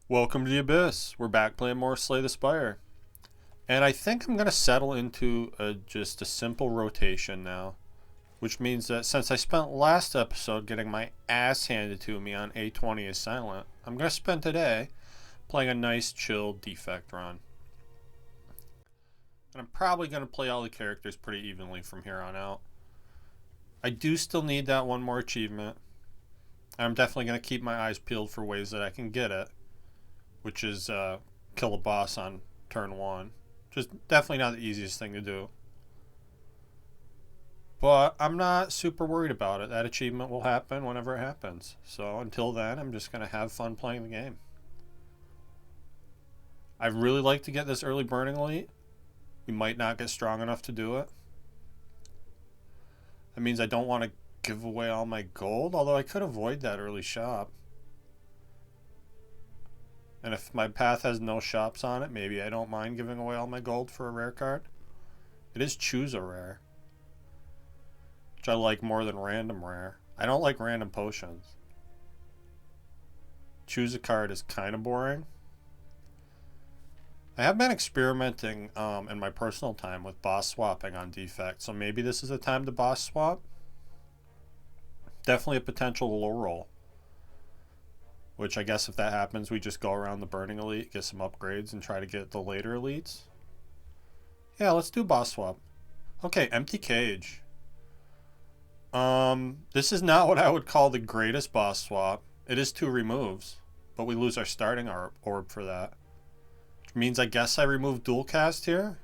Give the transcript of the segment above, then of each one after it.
Welcome to the Abyss. We're back playing more Slay the Spire. And I think I'm going to settle into just a simple rotation now. Which means that since I spent last episode getting my ass handed to me on A20 is silent, I'm going to spend today playing a nice chill Defect run. And I'm probably going to play all the characters pretty evenly from here on out. I do still need that one more achievement. I'm definitely going to keep my eyes peeled for ways that I can get it. Which is kill a boss on turn one. Just definitely not the easiest thing to do. But I'm not super worried about it. That achievement will happen whenever it happens. So until then, I'm just going to have fun playing the game. I'd really like to get this early burning elite. We might not get strong enough to do it. That means I don't want to give away all my gold, although I could avoid that early shop. And if my path has no shops on it, maybe I don't mind giving away all my gold for a rare card. It is choose a rare, which I like more than random rare. I don't like random potions. Choose a card is kind of boring. I have been experimenting in my personal time with boss swapping on Defect, so maybe this is a time to boss swap. Definitely a potential low roll. Which I guess if that happens, we just go around the Burning Elite, get some upgrades, and try to get the later elites. Yeah, let's do boss swap. Okay, empty cage. This is not what I would call the greatest boss swap. It is 2 removes, but we lose our starting orb for that. Which means I guess I remove dual cast here.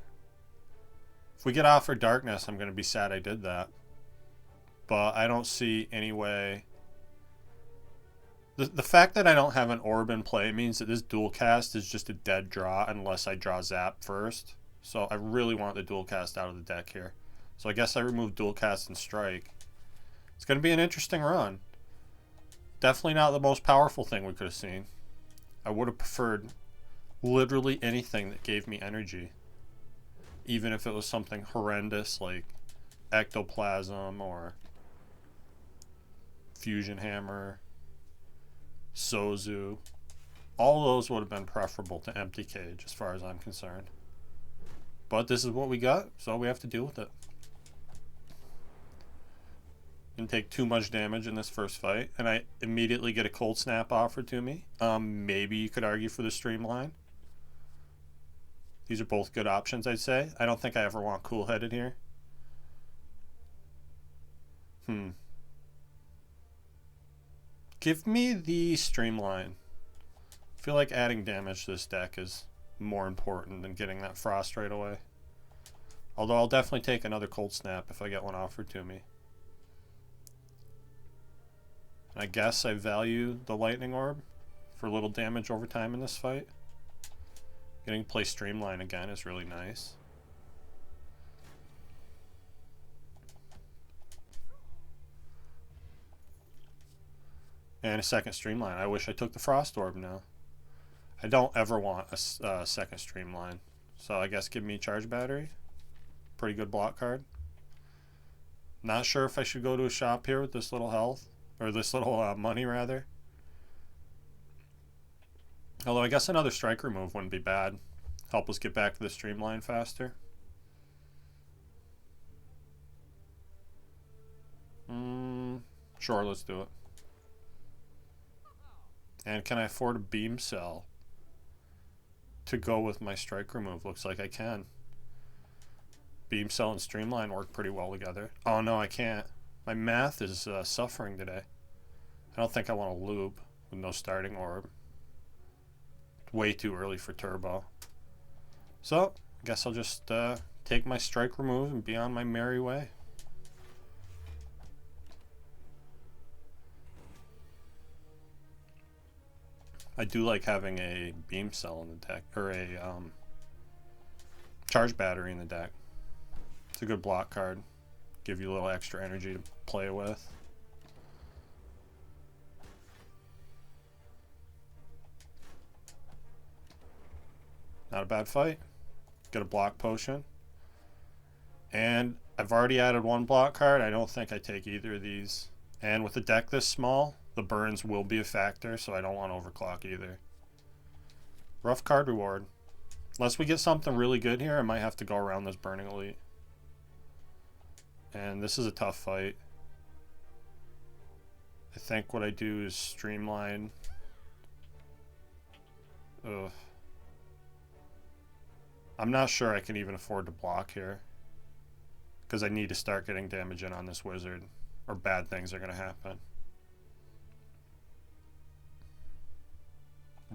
If we get offered darkness, I'm going to be sad I did that. But I don't see any way. The fact that I don't have an orb in play means that this dual cast is just a dead draw unless I draw zap first. So I really want the dual cast out of the deck here. So I guess I remove dual cast and strike. It's going to be an interesting run. Definitely not the most powerful thing we could have seen. I would have preferred literally anything that gave me energy. Even if it was something horrendous like ectoplasm or fusion hammer. Sozu. All those would have been preferable to empty cage as far as I'm concerned. But this is what we got, so we have to deal with it. Didn't take too much damage in this first fight, and I immediately get a cold snap offered to me. Maybe you could argue for the streamline. These are both good options, I'd say. I don't think I ever want cool-headed here. Give me the streamline. I feel like adding damage to this deck is more important than getting that frost right away. Although I'll definitely take another cold snap if I get one offered to me. And I guess I value the lightning orb for a little damage over time in this fight. Getting to play streamline again is really nice. And a second streamline. I wish I took the frost orb now. I don't ever want a second streamline. So I guess give me charge battery. Pretty good block card. Not sure if I should go to a shop here with this little health. Or this little money, rather. Although I guess another strike remove wouldn't be bad. Help us get back to the streamline faster. Sure, let's do it. And can I afford a beam cell to go with my strike remove? Looks like I can. Beam cell and streamline work pretty well together. Oh no, I can't. My math is suffering today. I don't think I want to loop with no starting orb. Way too early for turbo. So, I guess I'll just take my strike remove and be on my merry way. I do like having a beam cell in the deck, or a charge battery in the deck. It's a good block card. Give you a little extra energy to play with. Not a bad fight. Get a block potion. And I've already added one block card. I don't think I take either of these. And with a deck this small, the burns will be a factor, so I don't want to overclock either. Rough card reward. Unless we get something really good here, I might have to go around this Burning Elite. And this is a tough fight. I think what I do is streamline. Ugh. I'm not sure I can even afford to block here, because I need to start getting damage in on this wizard, or bad things are going to happen.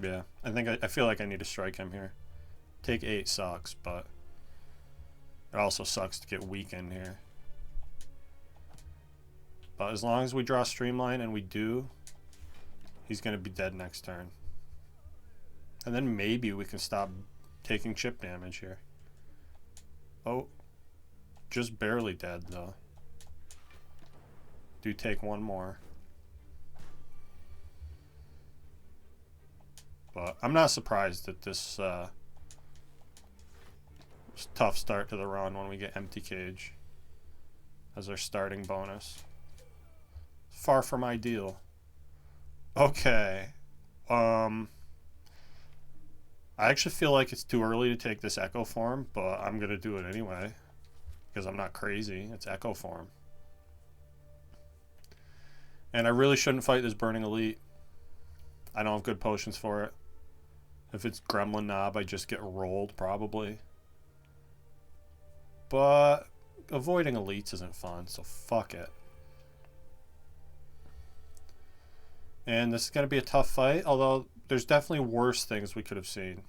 Yeah, I feel like I need to strike him here. Take 8 sucks, but it also sucks to get weakened here. But as long as we draw Streamline, and we do, he's going to be dead next turn. And then maybe we can stop taking chip damage here. Oh, just barely dead though. Do take one more. But I'm not surprised that this tough start to the run when we get Empty Cage as our starting bonus. Far from ideal. Okay. I actually feel like it's too early to take this Echo Form, but I'm going to do it anyway. Because I'm not crazy. It's Echo Form. And I really shouldn't fight this Burning Elite. I don't have good potions for it. If it's Gremlin Knob, I just get rolled, probably. But avoiding elites isn't fun, so fuck it. And this is going to be a tough fight, although there's definitely worse things we could have seen.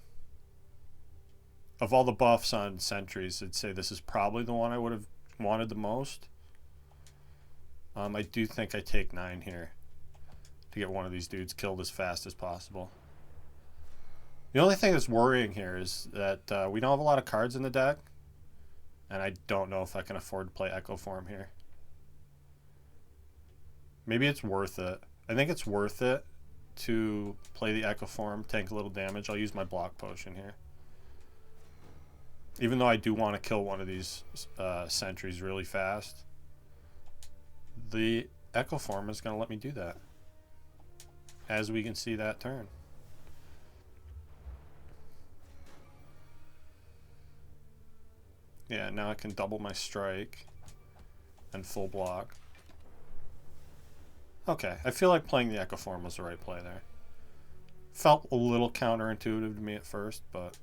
Of all the buffs on sentries, I'd say this is probably the one I would have wanted the most. I do think I take 9 here to get one of these dudes killed as fast as possible. The only thing that's worrying here is that we don't have a lot of cards in the deck, and I don't know if I can afford to play Echo Form here. Maybe it's worth it. I think it's worth it to play the Echo Form, tank a little damage. I'll use my block potion here. Even though I do want to kill one of these sentries really fast, the Echo Form is going to let me do that, as we can see that turn. Yeah, now I can double my strike and full block. Okay, I feel like playing the Echo Form was the right play there. Felt a little counterintuitive to me at first, but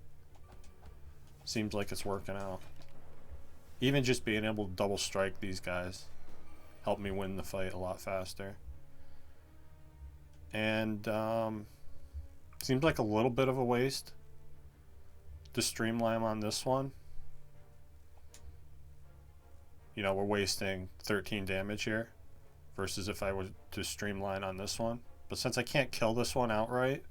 seems like it's working out. Even just being able to double strike these guys helped me win the fight a lot faster. And seems like a little bit of a waste to streamline on this one. You know, we're wasting 13 damage here versus if I were to streamline on this one. But since I can't kill this one outright,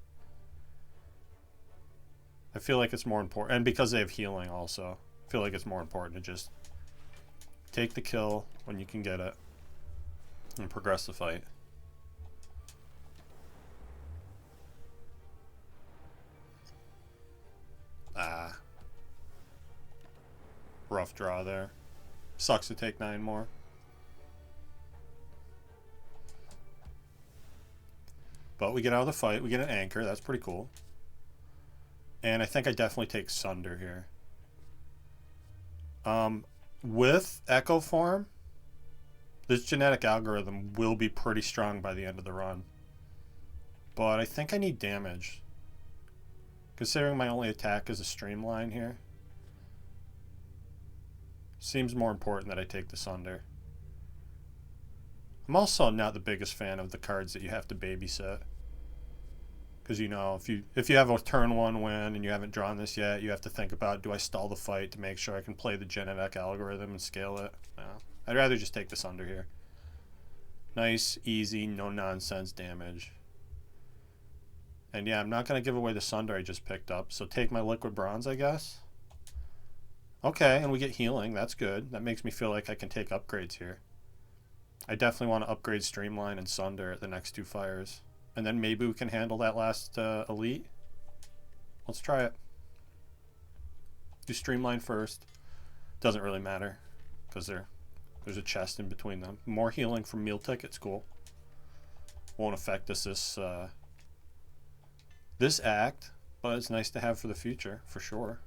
I feel like it's more important. And because they have healing also, I feel like it's more important to just take the kill when you can get it and progress the fight. Ah. Rough draw there. Sucks to take 9 more. But we get out of the fight. We get an anchor. That's pretty cool. And I think I definitely take Sunder here. With Echo Form, this genetic algorithm will be pretty strong by the end of the run. But I think I need damage. Considering my only attack is a streamline here, seems more important that I take the Sunder. I'm also not the biggest fan of the cards that you have to babysit. Because, you know, if you have a turn 1 win and you haven't drawn this yet, you have to think about, do I stall the fight to make sure I can play the genetic algorithm and scale it? No. I'd rather just take the Sunder here. Nice, easy, no-nonsense damage. And yeah, I'm not going to give away the Sunder I just picked up, so take my Liquid Bronze, I guess. Okay, and we get healing. That's good. That makes me feel like I can take upgrades here. I definitely want to upgrade Streamline and Sunder at the next 2 fires. And then maybe we can handle that last elite. Let's try it. Do Streamline first. Doesn't really matter, because there's a chest in between them. More healing from meal tickets, cool. Won't affect us this act. but it's nice to have for the future, for sure.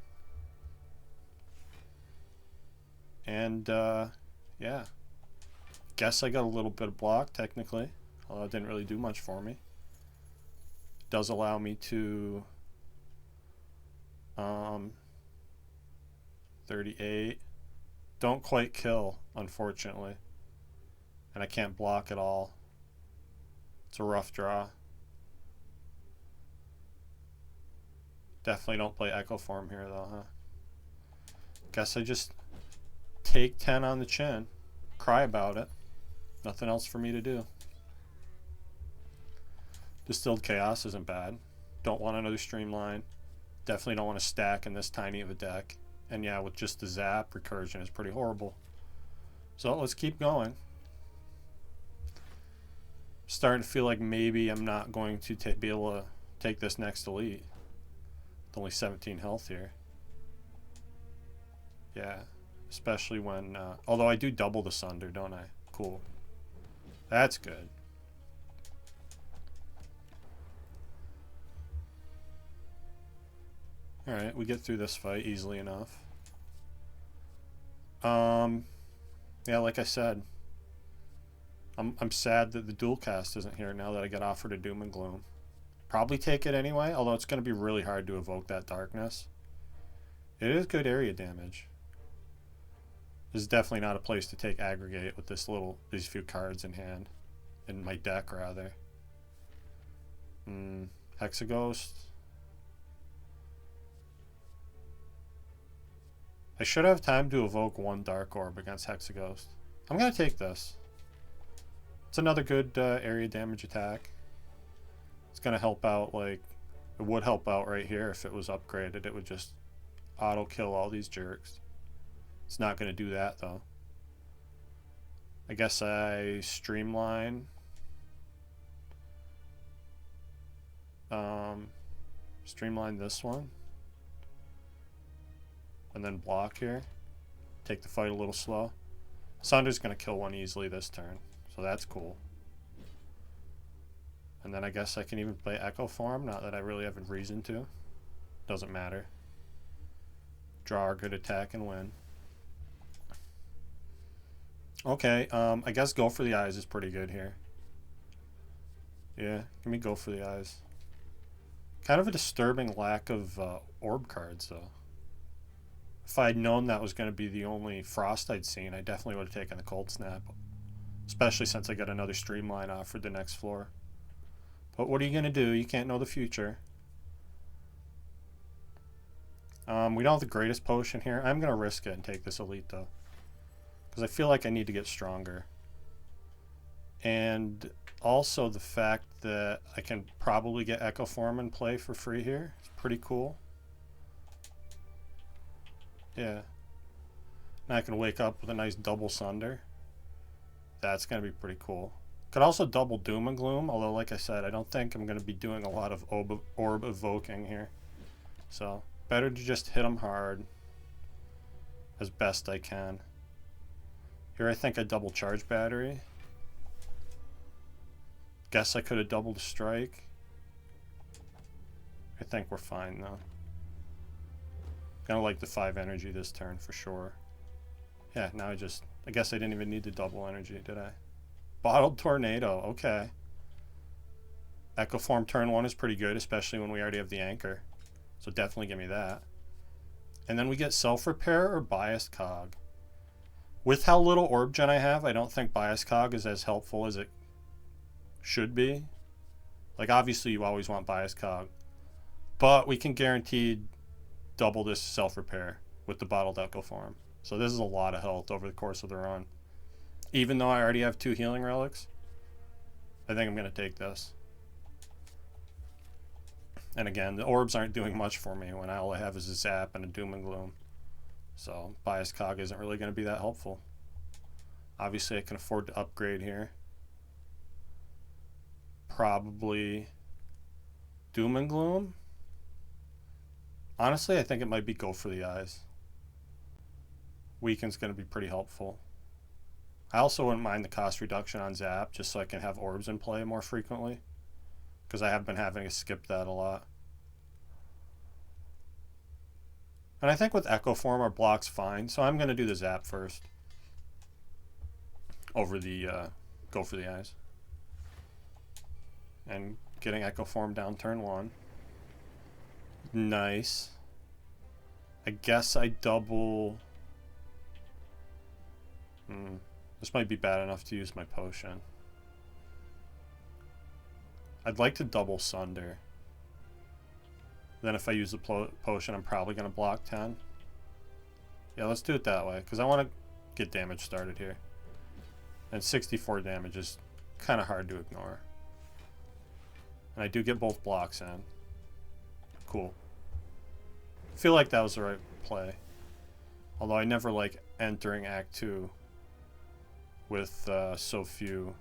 And, yeah. Guess I got a little bit of block, technically. Although it didn't really do much for me. It does allow me to... 38. Don't quite kill, unfortunately. And I can't block at all. It's a rough draw. Definitely don't play Echo Form here, though, huh? Guess I just take 10 on the chin. Cry about it. Nothing else for me to do. Distilled Chaos isn't bad. Don't want another Streamline. Definitely don't want to stack in this tiny of a deck. And yeah, with just the zap, recursion is pretty horrible. So let's keep going. Starting to feel like maybe I'm not going to be able to take this next elite. With only 17 health here. Yeah, especially when... although I do double the Sunder, don't I? Cool. That's good. Alright, we get through this fight easily enough. Yeah, like I said, I'm sad that the dual cast isn't here now that I got offered a Doom and Gloom. Probably take it anyway, although it's going to be really hard to evoke that darkness. It is good area damage. This is definitely not a place to take aggregate with these few cards in hand. In my deck, rather. Hexaghost. I should have time to evoke one Dark Orb against Hexaghost. I'm going to take this. It's another good area damage attack. It's going to help out, like... It would help out right here if it was upgraded. It would just auto-kill all these jerks. It's not going to do that, though. I guess I Streamline. Streamline this one. And then block here. Take the fight a little slow. Sunder's going to kill one easily this turn. So that's cool. And then I guess I can even play Echo Form. Not that I really have a reason to. Doesn't matter. Draw a good attack and win. Okay, I guess Go for the Eyes is pretty good here. Yeah, give me Go for the Eyes. Kind of a disturbing lack of orb cards, though. If I had known that was going to be the only Frost I'd seen, I definitely would have taken the Cold Snap. Especially since I got another Streamline offered the next floor. But what are you going to do? You can't know the future. We don't have the greatest potion here. I'm going to risk it and take this Elite, though. Because I feel like I need to get stronger. And also the fact that I can probably get Echo Form in play for free here. It's pretty cool. Yeah. Now I can wake up with a nice double Sunder. That's going to be pretty cool. Could also double Doom and Gloom, although like I said, I don't think I'm going to be doing a lot of orb evoking here. So, better to just hit them hard as best I can. Here I think I double Charge Battery. Guess I could have doubled a Strike. I think we're fine though. Gonna like the 5 energy this turn for sure. Yeah, now I guess I didn't even need the double energy, did I? Bottled Tornado, okay. Echo Form turn 1 is pretty good, especially when we already have the anchor. So definitely give me that. And then we get Self-Repair or Biased Cog. With how little Orb Gen I have, I don't think Biased Cog is as helpful as it should be. Like, obviously you always want Biased Cog. But we can guarantee double this Self-Repair with the Bottled Echo Form. So this is a lot of health over the course of the run. Even though I already have 2 healing relics, I think I'm going to take this. And again, the orbs aren't doing much for me when all I have is a Zap and a Doom and Gloom. So Biased Cog isn't really going to be that helpful. Obviously I can afford to upgrade here. Probably Doom and Gloom. Honestly, I think it might be Go for the Eyes. Weaken's going to be pretty helpful. I also wouldn't mind the cost reduction on Zap, just so I can have orbs in play more frequently. Because I have been having to skip that a lot. And I think with Echo Form our block's fine, so I'm going to do the Zap first. Over the go for the eyes. And getting Echo Form down turn 1. Nice. I guess I double... This might be bad enough to use my potion. I'd like to double Sunder. Then if I use the potion, I'm probably going to block 10. Yeah, let's do it that way, because I want to get damage started here. And 64 damage is kind of hard to ignore. And I do get both blocks in. Cool. I feel like that was the right play. Although I never like entering Act 2 with so few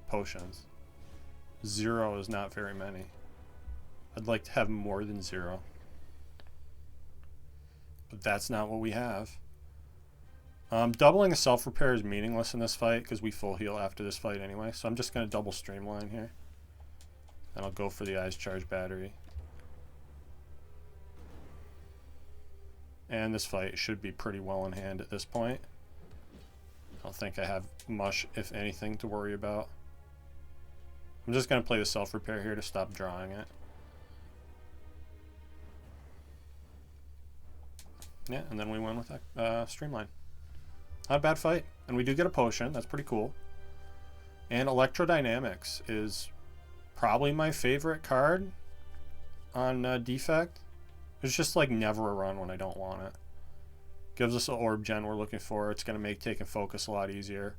potions. 0 is not very many. I'd like to have more than 0. But that's not what we have. Doubling a self-repair is meaningless in this fight because we full heal after this fight anyway. So I'm just going to double Streamline here. And I'll go for the Eyes Charge Battery. And this fight should be pretty well in hand at this point. I don't think I have much, if anything, to worry about. I'm just going to play the self-repair here to stop drawing it. Yeah, and then we win with Streamline. Not a bad fight. And we do get a potion. That's pretty cool. And Electrodynamics is probably my favorite card on Defect. It's just like never a run when I don't want it. Gives us an orb gen we're looking for. It's going to make taking focus a lot easier.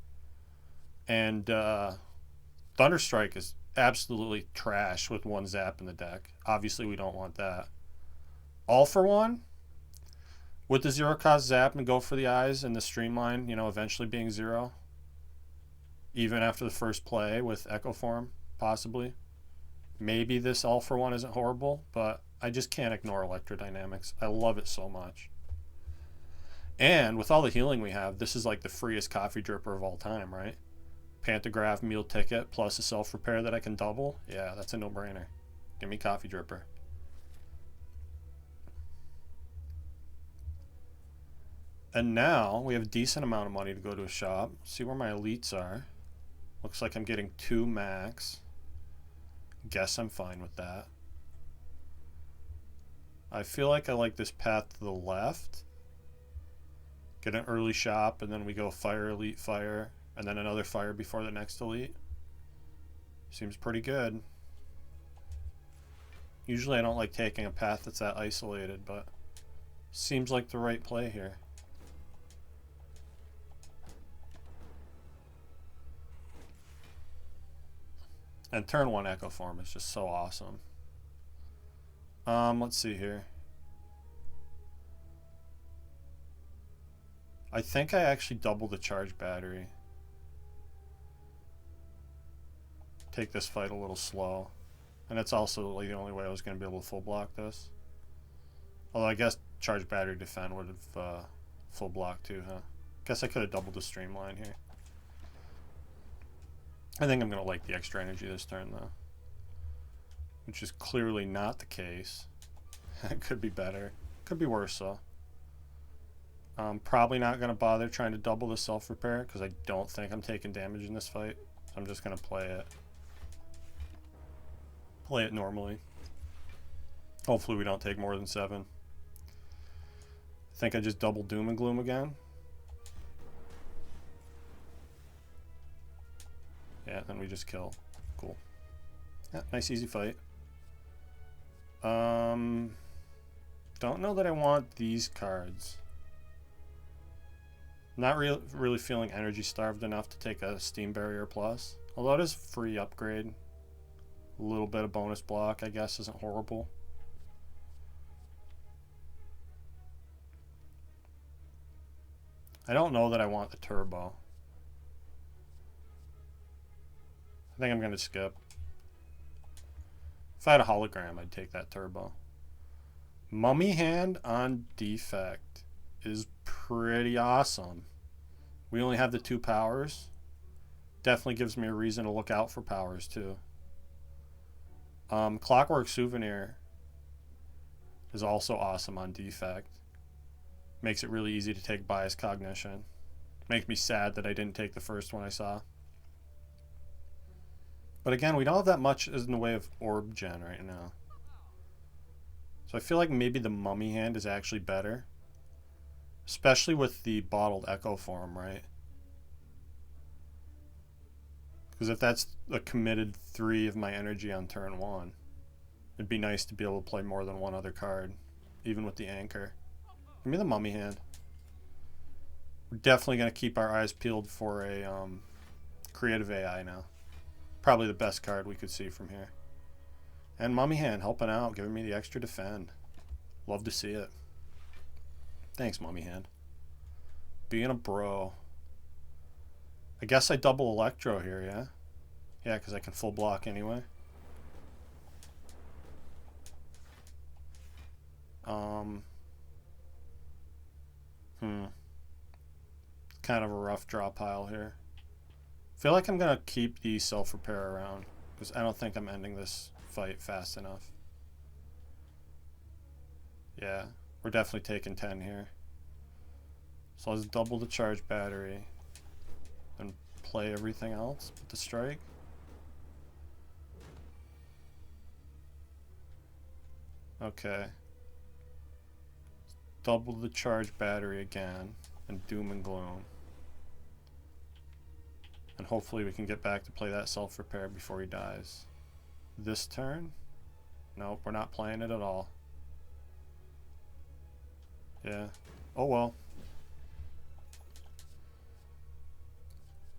And Thunderstrike is absolutely trash with 1 zap in the deck. Obviously we don't want that. All for 1 with the 0 cost zap and go for the eyes and the Streamline, you know, eventually being 0. Even after the first play with Echo Form, possibly. Maybe this all for 1 isn't horrible, but I just can't ignore Electrodynamics. I love it so much. And with all the healing we have, this is like the freest coffee dripper of all time, right? Pantograph, meal ticket, plus a self-repair that I can double. Yeah, that's a no-brainer. Give me coffee dripper. And now we have a decent amount of money to go to a shop. See where my elites are. Looks like I'm getting 2 max. Guess I'm fine with that. I feel like I like this path to the left. Get an early shop, and then we go fire, elite, fire, and then another fire before the next elite. Seems pretty good. Usually I don't like taking a path that's that isolated, but seems like the right play here. And turn 1 Echo Form is just so awesome. Let's see here. I think I actually double the charge battery. Take this fight a little slow. And it's also like the only way I was going to be able to full block this. Although I guess charge battery defend would have full blocked too, huh? Guess I could have doubled the Streamline here. I think I'm going to like the extra energy this turn though. Which is clearly not the case. It could be better. Could be worse though. I'm probably not going to bother trying to double the self-repair because I don't think I'm taking damage in this fight. So I'm just going to play it. Play it normally. Hopefully we don't take more than 7. I think I just double Doom and Gloom again. Yeah, then we just kill. Cool. Yeah, nice easy fight. Don't know that I want these cards. Not really feeling energy starved enough to take a Steam Barrier Plus. Although it is free upgrade. A little bit of bonus block, I guess, isn't horrible. I don't know that I want the turbo. I think I'm going to skip. If I had a hologram, I'd take that turbo. Mummy Hand on Defect is pretty awesome. We only have the 2 powers. Definitely gives me a reason to look out for powers too. Clockwork Souvenir is also awesome on Defect. Makes it really easy to take bias cognition. Makes me sad that I didn't take the first one I saw. But again, we don't have that much in the way of orb gen right now. So I feel like maybe the mummy hand is actually better. Especially with the bottled echo form, right? Because if that's a committed 3 of my energy on turn 1, it'd be nice to be able to play more than one other card, even with the anchor. Give me the mummy hand. We're definitely going to keep our eyes peeled for a creative AI now. Probably the best card we could see from here. And mummy hand helping out, giving me the extra defend. Love to see it. Thanks, mummy hand. Being a bro. I guess I double electro here, yeah? Yeah, because I can full block anyway. Kind of a rough draw pile here. Feel like I'm going to keep the self-repair around, because I don't think I'm ending this fight fast enough. Yeah, we're definitely taking 10 here. So let's double the charge battery and play everything else with the strike. Okay. Double the charge battery again and doom and gloom. And hopefully we can get back to play that self-repair before he dies. This turn? Nope, we're not playing it at all. Yeah. Oh well.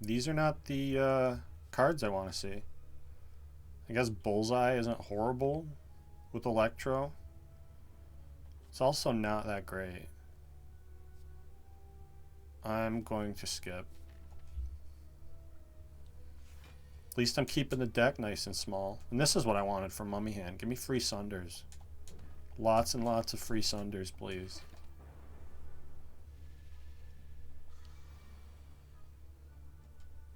These are not the cards I want to see. I guess Bullseye isn't horrible with Electro. It's also not that great. I'm going to skip. At least I'm keeping the deck nice and small. And this is what I wanted from Mummy Hand. Give me free Sunders. Lots and lots of free Sunders, please.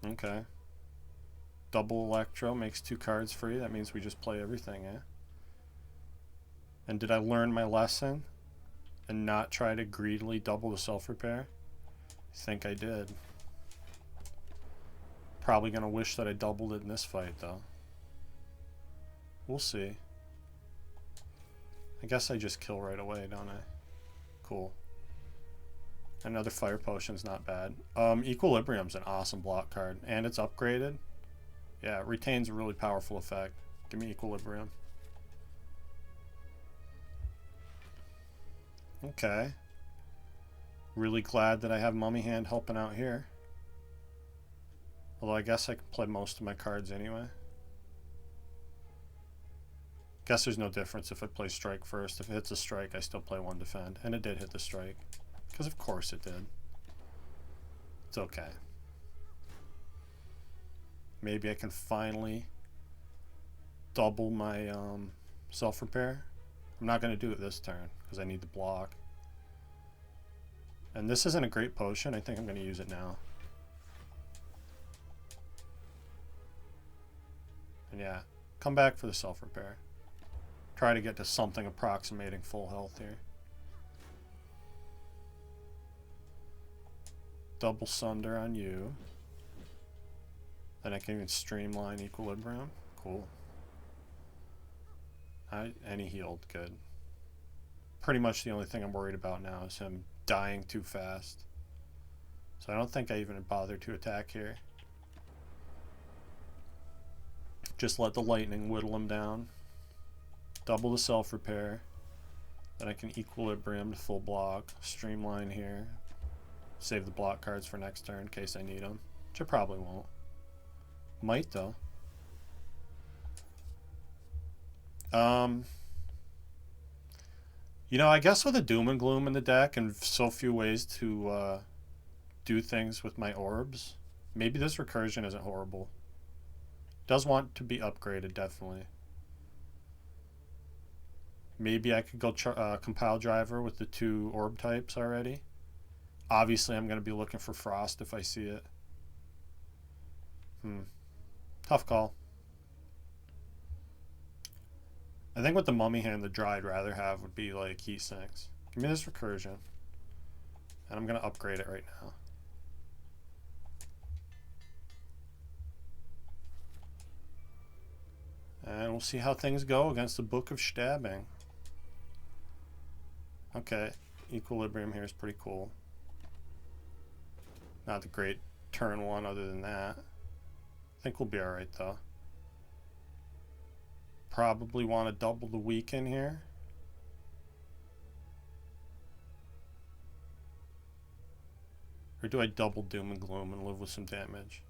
Okay. Double Electro makes 2 cards free. That means we just play everything, eh? And did I learn my lesson and not try to greedily double the self-repair? I think I did. Probably going to wish that I doubled it in this fight, though. We'll see. I guess I just kill right away, don't I? Cool. Another Fire Potion's not bad. Equilibrium's an awesome block card, and it's upgraded. Yeah, it retains a really powerful effect. Give me Equilibrium. Okay. Really glad that I have Mummy Hand helping out here. Although I guess I can play most of my cards anyway. Guess there's no difference if I play strike first. If it hits a strike, I still play 1 defend. And it did hit the strike. Because of course it did. It's okay. Maybe I can finally double my self-repair. I'm not going to do it this turn because I need the block. And this isn't a great potion. I think I'm going to use it now. And yeah, come back for the self-repair. Try to get to something approximating full health here. Double Sunder on you. Then I can even streamline Equilibrium. Cool. And he healed. Good. Pretty much the only thing I'm worried about now is him dying too fast. So I don't think I even bothered to attack here. Just let the lightning whittle him down. Double the self-repair. Then I can Equilibrium to full block. Streamline here. Save the block cards for next turn in case I need them. Which I probably won't. Might though. You know, I guess with a Doom and Gloom in the deck and so few ways to do things with my orbs, maybe this recursion isn't horrible. Does want to be upgraded, definitely. Maybe I could go Compile Driver with the 2 orb types already. Obviously, I'm going to be looking for Frost if I see it. Tough call. I think with the Mummy Hand, the draw I'd rather have would be like Heat Sinks. Give me this recursion. And I'm going to upgrade it right now. And we'll see how things go against the Book of Stabbing. Okay, Equilibrium here is pretty cool. Not the great turn one other than that. I think we'll be alright though. Probably want to double the weaken here. Or do I double Doom and Gloom and live with some damage?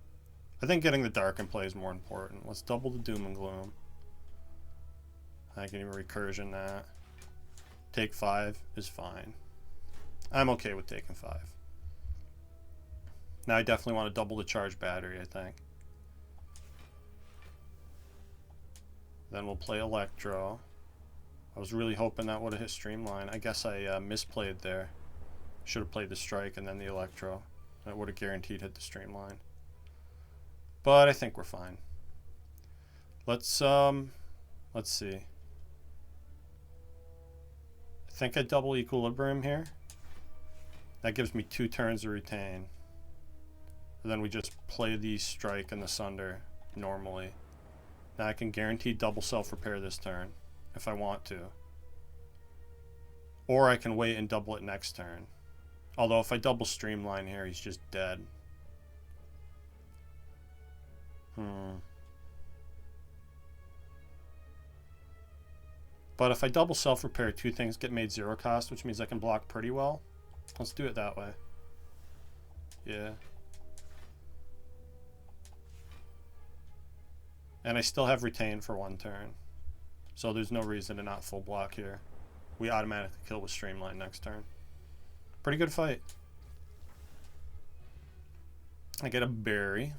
I think getting the Dark in play is more important. Let's double the Doom and Gloom. I can even recursion that. Take 5 is fine. I'm okay with taking 5. Now I definitely want to double the charge battery, I think. Then we'll play Electro. I was really hoping that would have hit Streamline. I guess I misplayed there. Should have played the Strike and then the Electro. That would have guaranteed hit the Streamline. But I think we're fine. Let's see. I think I double Equilibrium here. That gives me 2 turns to retain. And then we just play the Strike and the Sunder normally. Now I can guarantee double self-repair this turn if I want to. Or I can wait and double it next turn. Although if I double Streamline here, he's just dead. But if I double self-repair, 2 things get made 0 cost, which means I can block pretty well. Let's do it that way. Yeah. And I still have retain for 1 turn. So there's no reason to not full block here. We automatically kill with Streamline next turn. Pretty good fight. I get a berry.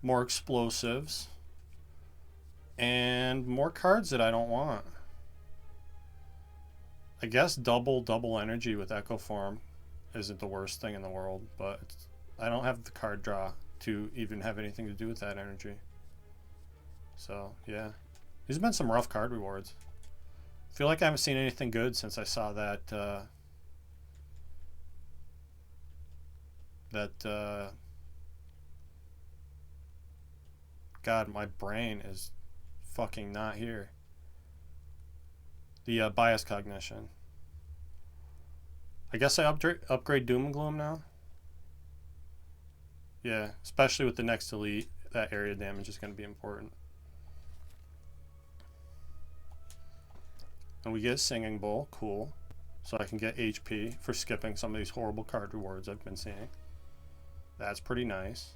More explosives. And more cards that I don't want. I guess double energy with Echo Form isn't the worst thing in the world, but I don't have the card draw to even have anything to do with that energy. So, yeah. These have been some rough card rewards. I feel like I haven't seen anything good since I saw that, God, my brain is fucking not here. The bias cognition. I guess I upgrade Doom and Gloom now. Yeah, especially with the next elite, that area damage is going to be important. And we get a Singing Bowl, cool. So I can get HP for skipping some of these horrible card rewards I've been seeing. That's pretty nice.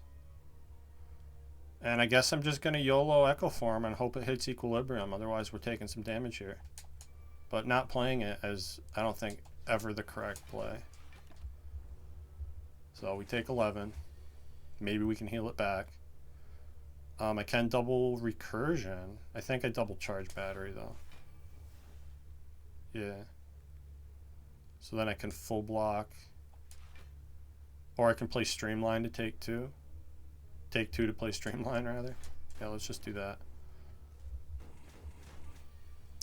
And I guess I'm just going to YOLO Echo Form and hope it hits Equilibrium, otherwise we're taking some damage here. But not playing it as, I don't think, ever the correct play. So we take 11. Maybe we can heal it back. I can double Recursion. I think I double Charge Battery, though. Yeah. So then I can full block. Or I can play Streamline to take 2. Take 2 to play Streamline, rather. Yeah, let's just do that.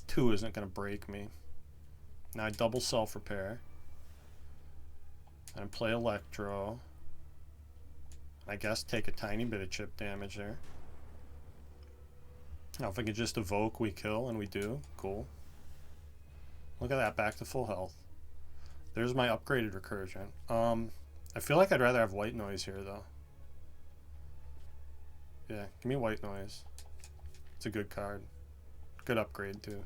2 isn't going to break me. Now I double self-repair. And play Electro. I guess take a tiny bit of chip damage there. Now if I can just evoke, we kill, and we do. Cool. Look at that, back to full health. There's my upgraded recursion. I feel like I'd rather have white noise here, though. Yeah, give me white noise. It's a good card. Good upgrade, too.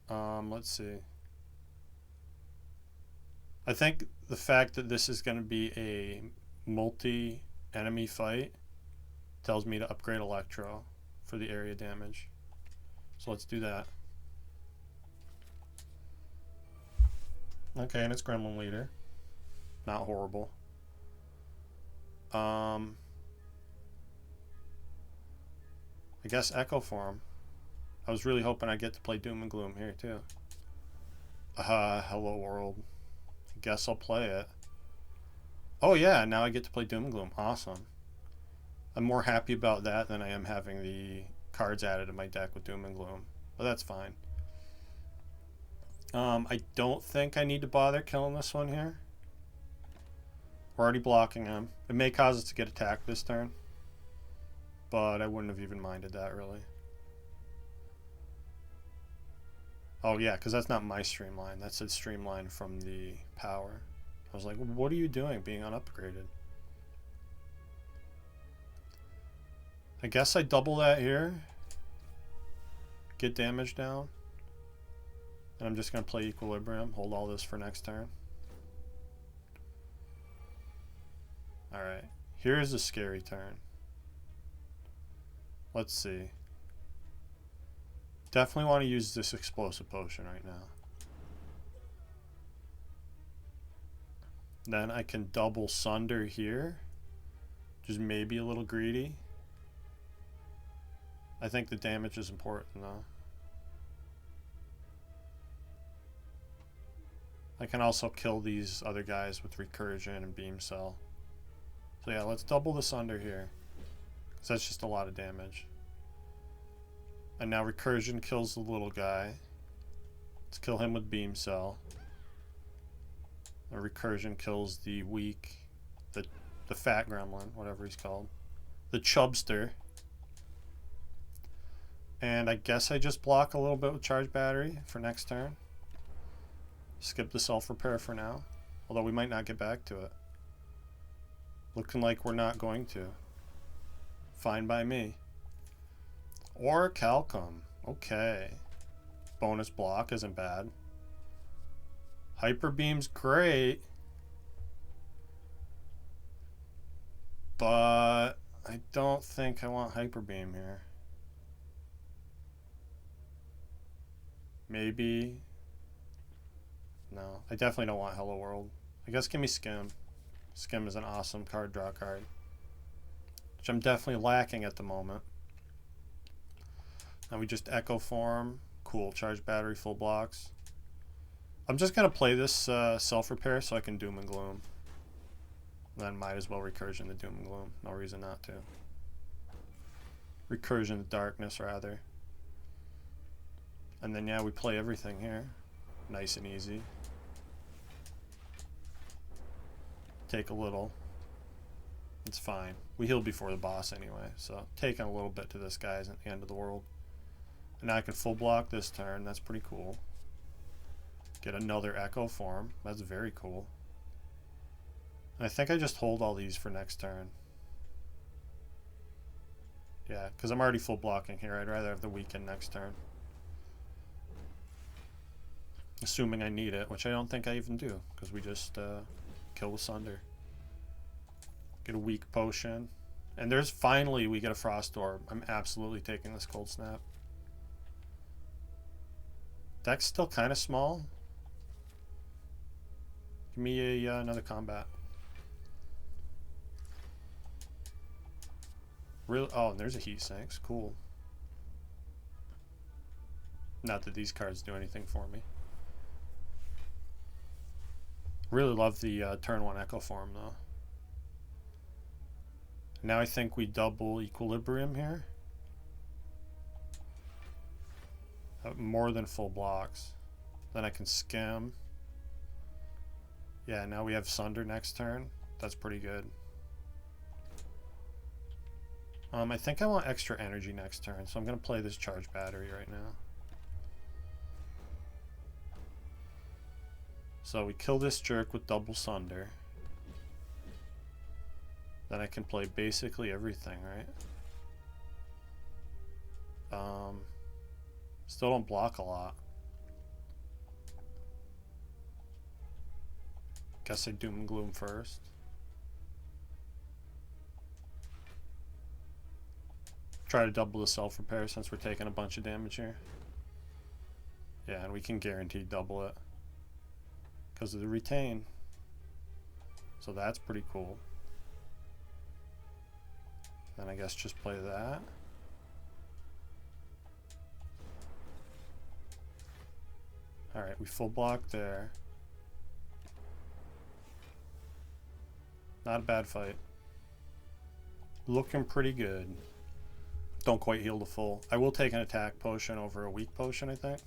Let's see. I think the fact that this is going to be a multi-enemy fight tells me to upgrade Electro for the area damage. So let's do that. Okay, and it's Gremlin Leader. Not horrible. I guess Echo Form. I was really hoping I'd get to play Doom and Gloom here too. Hello world. I guess I'll play it. Oh yeah, now I get to play Doom and Gloom. Awesome. I'm more happy about that than I am having the cards added to my deck with Doom and Gloom. But that's fine. I don't think I need to bother killing this one here. We're already blocking him. It may cause us to get attacked this turn, but I wouldn't have even minded that, really. Oh, yeah, because that's not my streamline. That's a streamline from the power. I was like, what are you doing being unupgraded? I guess I double that here. Get damage down. And I'm just going to play Equilibrium. Hold all this for next turn. Alright. Here's a scary turn. Let's see. Definitely want to use this explosive potion right now. Then I can double Sunder here. Just maybe a little greedy. I think the damage is important though. I can also kill these other guys with Recursion and Beam Cell. So yeah, let's double the Sunder here. Because that's just a lot of damage. And now Recursion kills the little guy. Let's kill him with Beam Cell. A Recursion kills the weak, the fat gremlin, whatever he's called. The Chubster. And I guess I just block a little bit with Charge Battery for next turn. Skip the self-repair for now. Although we might not get back to it. Looking like we're not going to. Fine by me. Or Calcum. Okay. Bonus block isn't bad. Hyper Beam's great. But I don't think I want Hyper Beam here. Maybe. No, I definitely don't want Hello World. I guess give me Skim. Skim is an awesome card draw card. Which I'm definitely lacking at the moment. Now we just Echo Form. Cool, Charge Battery, full blocks. I'm just going to play this self-repair so I can Doom and Gloom. Then might as well Recursion the Doom and Gloom. No reason not to. Recursion the Darkness, rather. And then, yeah, we play everything here. Nice and easy. Take a little. It's fine. We heal before the boss anyway, so taking a little bit to this guy isn't the end of the world. And now I can full block this turn. That's pretty cool. Get another Echo Form. That's very cool. And I think I just hold all these for next turn. Yeah, because I'm already full blocking here. I'd rather have the weaken next turn. Assuming I need it, which I don't think I even do, because we just kill the Sunder. Get a weak potion. And there's finally, we get a Frost Orb. I'm absolutely taking this Cold Snap. Deck's still kind of small. Give me another combat. Really? Oh, and there's a Heat Sinks. Cool. Not that these cards do anything for me. Really love the turn 1 Echo Form though. Now I think we double Equilibrium here. More than full blocks. Then I can Skim. Yeah, now we have Sunder next turn. That's pretty good. I think I want extra energy next turn, so I'm going to play this Charge Battery right now. So we kill this jerk with double Sunder. Then I can play basically everything, right? Still don't block a lot. Guess I Doom and Gloom first. Try to double the self-repair since we're taking a bunch of damage here. Yeah, and we can guarantee double it because of the retain. So that's pretty cool. Then I guess just play that. Alright, we full block there. Not a bad fight. Looking pretty good. Don't quite heal the full. I will take an attack potion over a weak potion, I think.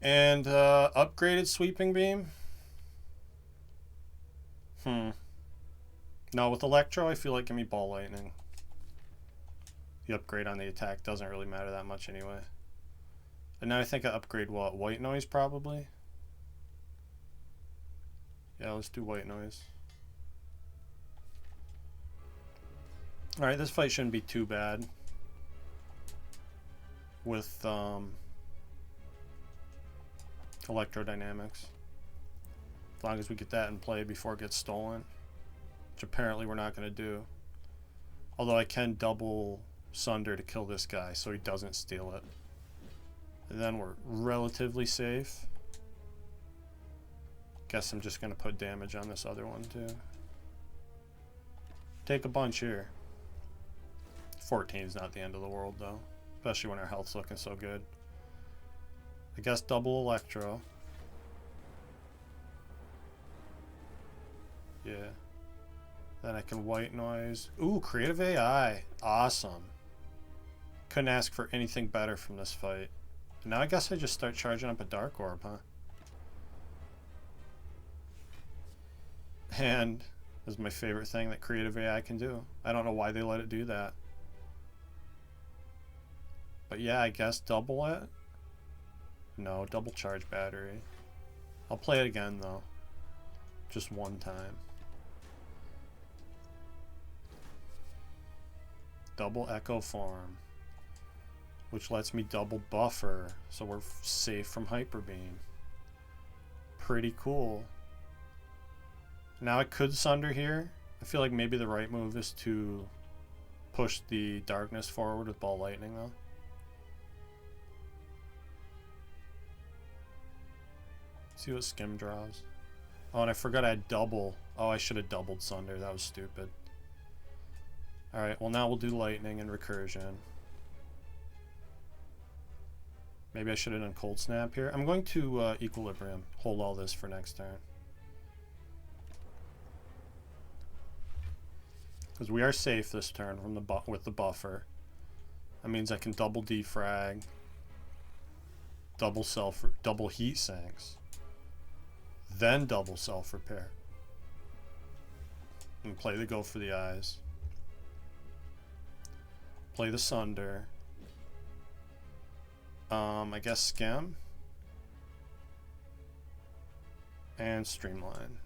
And upgraded sweeping beam. No, with electro, I feel like give me ball lightning. The upgrade on the attack doesn't really matter that much anyway. And now I think I upgrade what? White noise probably? Yeah, let's do white noise. Alright, this fight shouldn't be too bad. With electrodynamics. As long as we get that in play before it gets stolen. Which apparently we're not going to do. Although I can double Sunder to kill this guy so he doesn't steal it. And then we're relatively safe. Guess I'm just going to put damage on this other one too. Take a bunch here. 14 is not the end of the world though. Especially when our health's looking so good. I guess double electro. Yeah. Then I can white noise. Ooh, creative AI. Awesome. Couldn't ask for anything better from this fight. Now I guess I just start charging up a dark orb, huh? And this is my favorite thing that creative AI can do. I don't know why they let it do that. But yeah, I guess double it. No, double charge battery. I'll play it again though. Just one time. Double echo form. Which lets me double buffer. So we're safe from hyper beam. Pretty cool. Now I could Sunder here. I feel like maybe the right move is to push the darkness forward with ball lightning though. See what Skim draws. Oh, and I forgot I had double. Oh, I should have doubled Sunder. That was stupid. Alright, well now we'll do lightning and recursion. Maybe I should have done cold snap here. I'm going to equilibrium. Hold all this for next turn. Because we are safe this turn from the with the buffer. That means I can double defrag, double heat sinks, then double self repair, and play the go for the eyes. Play the Sunder. I guess Skim and Streamline.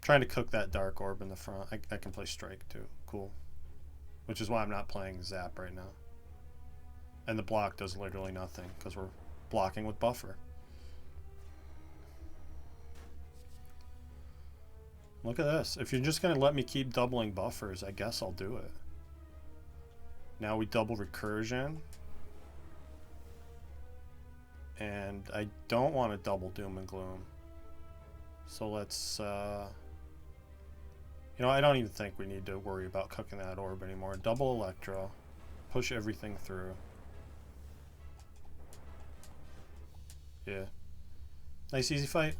Trying to cook that dark orb in the front. I can play Strike too. Cool. Which is why I'm not playing Zap right now. And the block does literally nothing because we're blocking with buffer. Look at this. If you're just going to let me keep doubling buffers, I guess I'll do it. Now we double recursion. And I don't want to double Doom and Gloom. So let's... you know, I don't even think we need to worry about cooking that orb anymore. Double Electro. Push everything through. Yeah. Nice easy fight.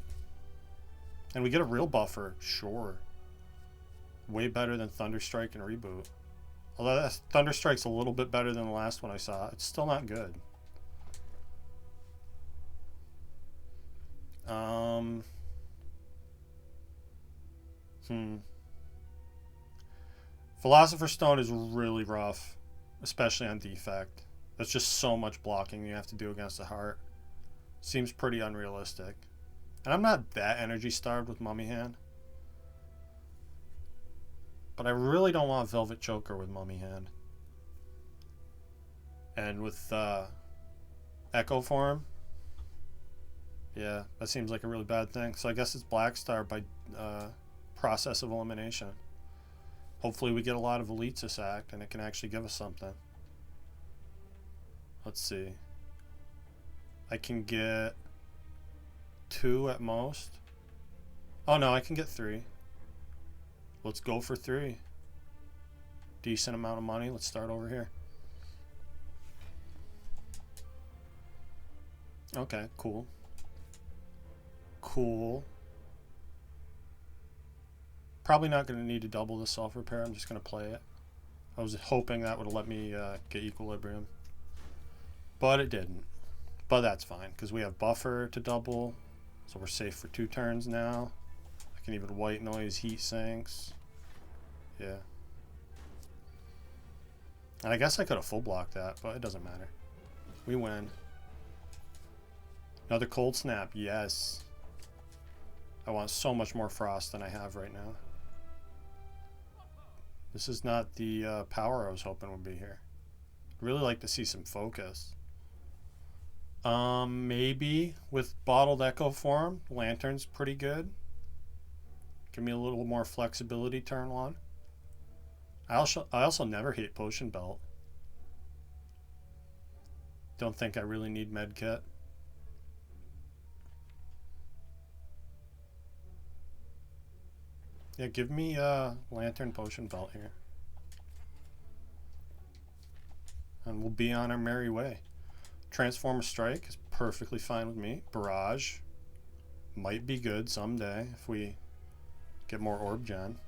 And we get a real buffer. Sure. Way better than Thunderstrike and Reboot. Although that Thunderstrike's a little bit better than the last one I saw. It's still not good. Philosopher's Stone is really rough, especially on Defect. There's just so much blocking you have to do against the heart. Seems pretty unrealistic. And I'm not that energy starved with Mummy Hand. But I really don't want Velvet Choker with Mummy Hand. And with Echo Form, yeah, that seems like a really bad thing. So I guess it's Black Star by process of elimination. Hopefully we get a lot of elites this act and it can actually give us something. Let's see. I can get 2 at most. Oh no, I can get 3. Let's go for 3. Decent amount of money. Let's start over here. Okay, cool. Cool. Probably not going to need to double the self-repair. I'm just going to play it. I was hoping that would let me get equilibrium. But it didn't. But that's fine, because we have buffer to double. So we're safe for 2 turns now. I can even white noise heat sinks. Yeah. And I guess I could have full blocked that, but it doesn't matter. We win. Another cold snap, yes. I want so much more frost than I have right now. This is not the power I was hoping would be here. I'd really like to see some focus. Maybe with Bottled Echo form, Lantern's pretty good. Give me a little more flexibility turn 1. I also never hate Potion Belt. Don't think I really need Medkit. Yeah, give me Lantern Potion Belt here. And we'll be on our merry way. Transformer Strike is perfectly fine with me. Barrage might be good someday if we get more Orb Gen.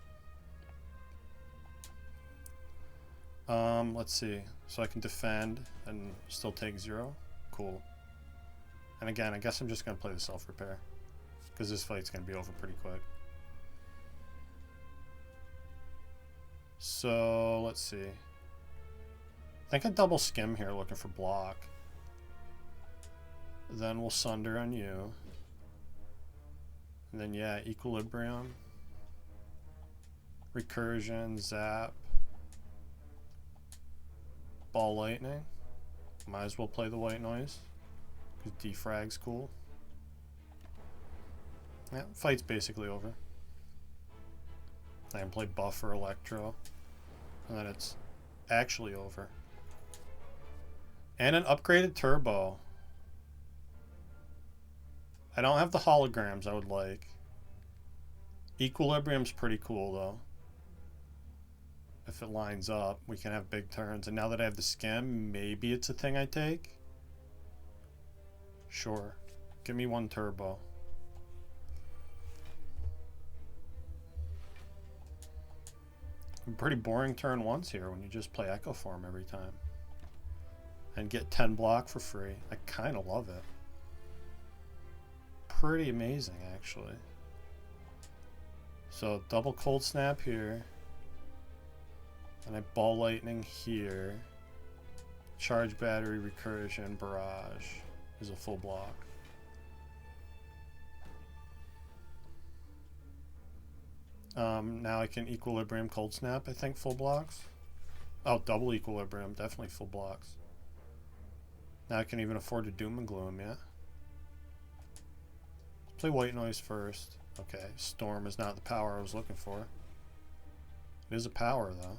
Let's see. So I can defend and still take 0. Cool. And again, I guess I'm just going to play the self-repair, because this fight's going to be over pretty quick. So, let's see. I think I double skim here looking for block. Then we'll Sunder on you. And then, yeah, Equilibrium. Recursion, Zap. Ball Lightning. Might as well play the white noise, because defrag's cool. Yeah, fight's basically over. I can play Buffer Electro, and then it's actually over. And an upgraded Turbo. I don't have the holograms I would like. Equilibrium's pretty cool though. If it lines up, we can have big turns. And now that I have the skim, maybe it's a thing I take. Sure. Give me 1 turbo. Pretty boring turn 1s here when you just play Echo Form every time. And get 10 block for free. I kind of love it. Pretty amazing, actually. So, double Cold Snap here. And I Ball Lightning here. Charge Battery, Recursion, Barrage is a full block. Now I can Equilibrium, Cold Snap, I think, full blocks. Oh, double Equilibrium, definitely full blocks. Now I can even afford to Doom and Gloom, yeah? Let's play White Noise first. Okay, Storm is not the power I was looking for. It is a power, though.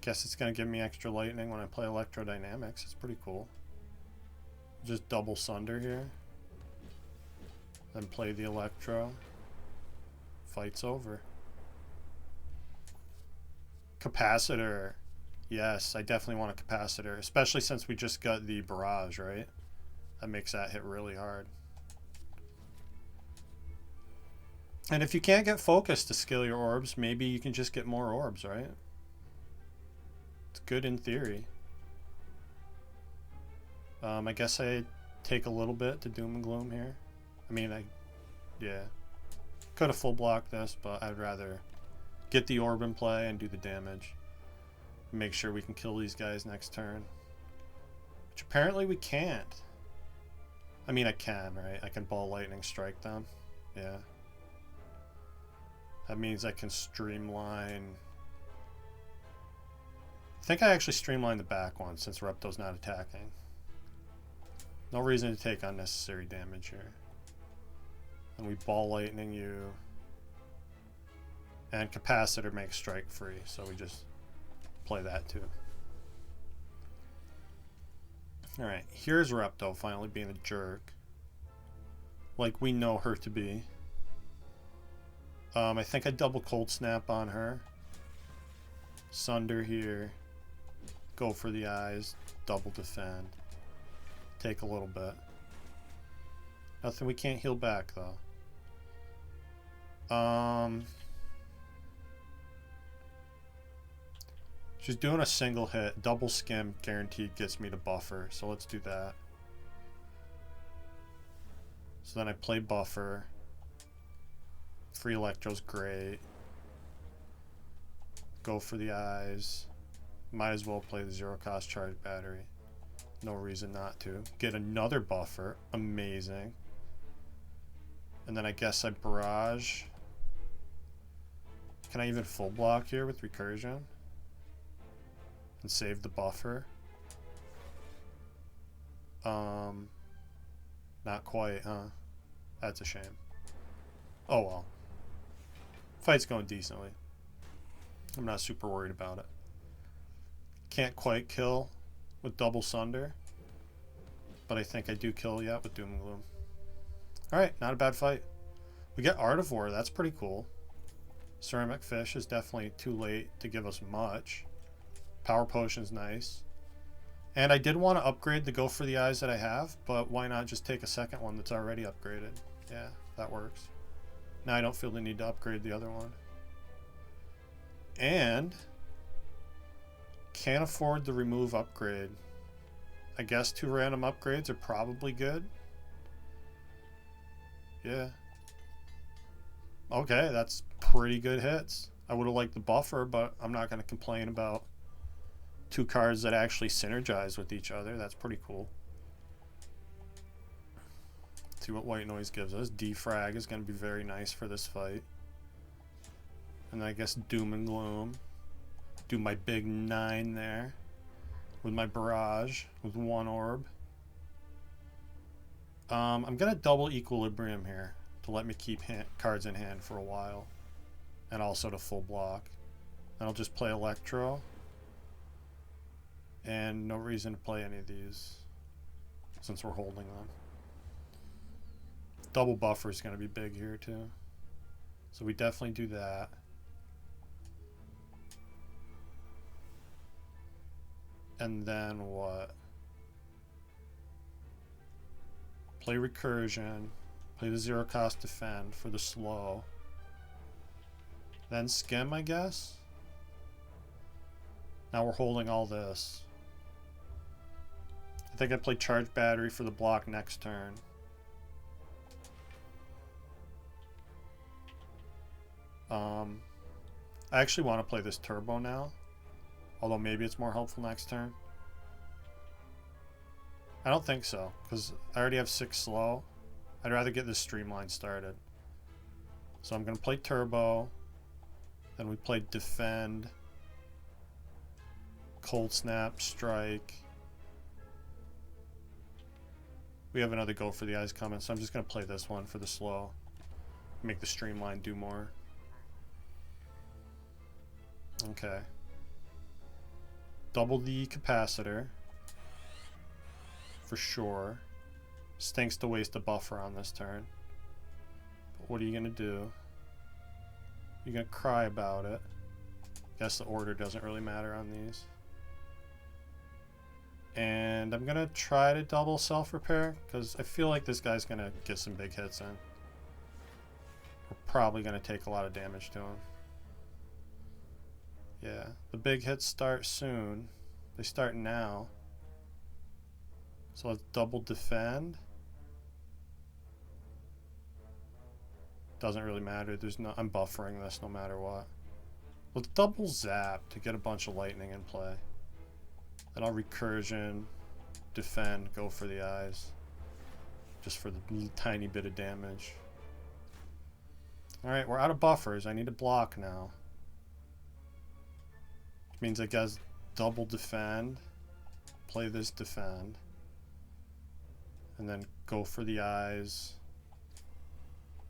Guess it's going to give me extra lightning when I play Electrodynamics. It's pretty cool. Just double Sunder here. Then play the Electro. Fight's over. Capacitor. Yes, I definitely want a Capacitor. Especially since we just got the Barrage, right? That makes that hit really hard. And if you can't get focus to skill your orbs, maybe you can just get more orbs, right? It's good in theory. I guess I take a little bit to Doom and Gloom here. I mean, yeah. Could have full blocked this, but I'd rather get the orb in play and do the damage. Make sure we can kill these guys next turn. Which apparently we can't. I mean, I can, right? I can Ball Lightning strike them. Yeah. That means I can streamline. I think I actually streamlined the back one since Repto's not attacking. No reason to take unnecessary damage here. And we Ball Lightning you. And Capacitor makes strike free, so we just play that too. Alright, here's Repto finally being a jerk. Like we know her to be. I think I double Cold Snap on her. Sunder here. Go for the eyes. Double defend. Take a little bit. Nothing we can't heal back though. She's doing a single hit. Double skim guaranteed gets me to buffer. So let's do that. So then I play buffer. Free electro's great. Go for the eyes. Might as well play the zero cost charge battery. No reason not to. Get another buffer. Amazing. And then I guess I barrage. Can I even full block here with recursion? And save the buffer? Not quite, huh? That's a shame. Oh well. Fight's going decently. I'm not super worried about it. Can't quite kill with double sunder. But I think I do kill yet with Doom and Gloom. Alright, not a bad fight. We get Artivore, that's pretty cool. Ceramic Fish is definitely too late to give us much. Power Potion's nice. And I did want to upgrade the Go for the Eyes that I have, but why not just take a second one that's already upgraded? Yeah, that works. Now I don't feel the need to upgrade the other one. And can't afford the remove upgrade. I guess 2 random upgrades are probably good. Yeah. Okay, that's pretty good hits. I would have liked the buffer, but I'm not going to complain about 2 cards that actually synergize with each other. That's pretty cool. Let's see what White Noise gives us. Defrag is going to be very nice for this fight. And then I guess Doom and Gloom. Do my big 9 there. With my barrage. With 1 orb. I'm going to double Equilibrium here. To let me keep cards in hand for a while. And also to full block. Then I'll just play Electro. And no reason to play any of these. Since we're holding them. Double buffer is going to be big here too. So we definitely do that. And then what? Play Recursion. Play the zero cost defend for the slow. Then skim, I guess. Now we're holding all this. I think I play charge battery for the block next turn. I actually want to play this turbo now. Although maybe it's more helpful next turn. I don't think so, because I already have 6 slow. I'd rather get this streamline started. So I'm going to play turbo. Then we play defend. Cold snap, strike. We have another Go for the Eyes coming, so I'm just going to play this one for the slow. Make the streamline do more. Okay. Double the capacitor. For sure. Stinks to waste a buffer on this turn. But what are you going to do? You're going to cry about it. Guess the order doesn't really matter on these. And I'm going to try to double self-repair, because I feel like this guy's going to get some big hits in. We're probably going to take a lot of damage to him. Yeah, the big hits start soon. They start now. So let's double defend. Doesn't really matter. There's no, I'm buffering this no matter what. Let's double zap to get a bunch of lightning in play. Then I'll recursion, defend, go for the eyes. Just for the tiny bit of damage. Alright, we're out of buffers. I need to block now. Which means I guess double defend. Play this defend. And then go for the eyes.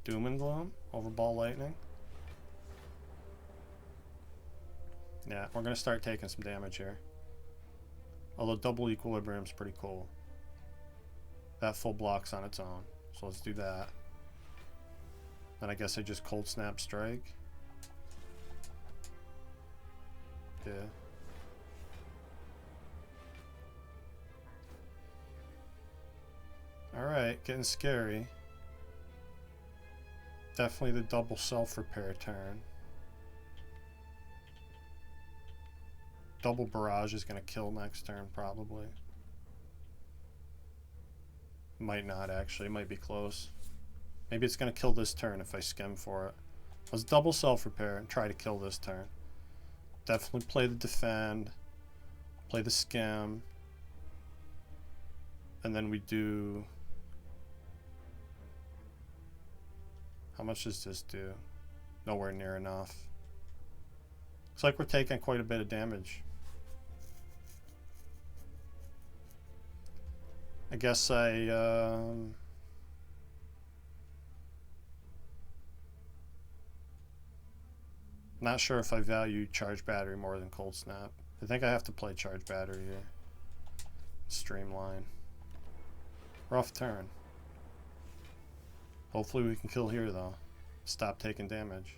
Doom and Gloom over Ball Lightning. Yeah, we're going to start taking some damage here. Although double Equilibrium is pretty cool. That full blocks on its own. So let's do that. Then I guess I just Cold Snap Strike. Yeah. Alright, getting scary. Definitely the double self-repair turn. Double barrage is going to kill next turn, probably. Might not, actually. It might be close. Maybe it's going to kill this turn if I skim for it. Let's double self-repair and try to kill this turn. Definitely play the defend. Play the skim. And then we do... How much does this do? Nowhere near enough. Looks like we're taking quite a bit of damage. I guess not sure if I value charge battery more than cold snap. I think I have to play charge battery here. Streamline. Rough turn. Hopefully we can kill here though. Stop taking damage.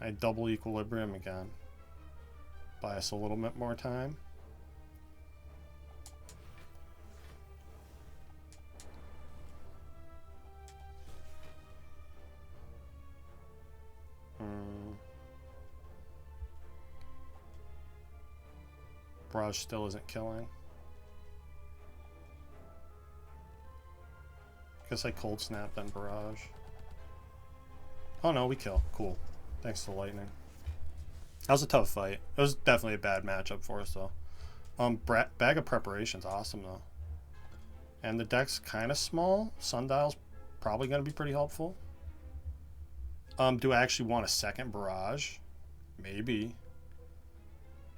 I double equilibrium again. Buy us a little bit more time. Barrage still isn't killing. Guess I cold snap then barrage. Oh no, we kill. Cool. Thanks to lightning. That was a tough fight. It was definitely a bad matchup for us though. Bag of Preparation's awesome though. And the deck's kind of small. Sundial's probably going to be pretty helpful. Do I actually want a second barrage? Maybe.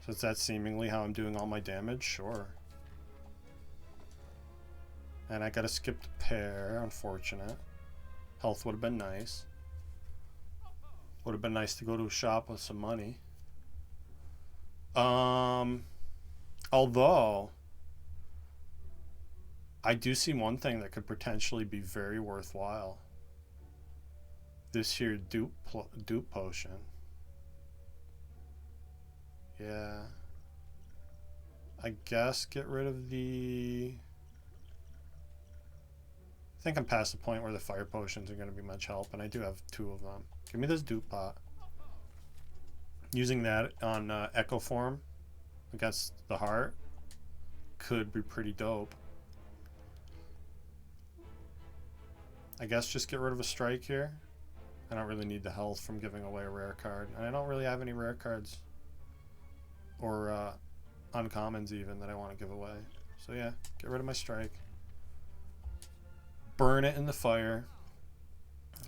Since that's seemingly how I'm doing all my damage, sure. And I gotta skip the pair, unfortunate. Health would have been nice. Would have been nice to go to a shop with some money. Although, I do see one thing that could potentially be very worthwhile. This here dupe potion. Yeah. I guess get rid of the... I think I'm past the point where the fire potions are going to be much help, and I do have 2 of them. Give me this dupe pot. Using that on Echo Form against the heart could be pretty dope. I guess just get rid of a strike here. I don't really need the health from giving away a rare card. And I don't really have any rare cards. Or uncommons even that I want to give away. So yeah, get rid of my strike. Burn it in the fire.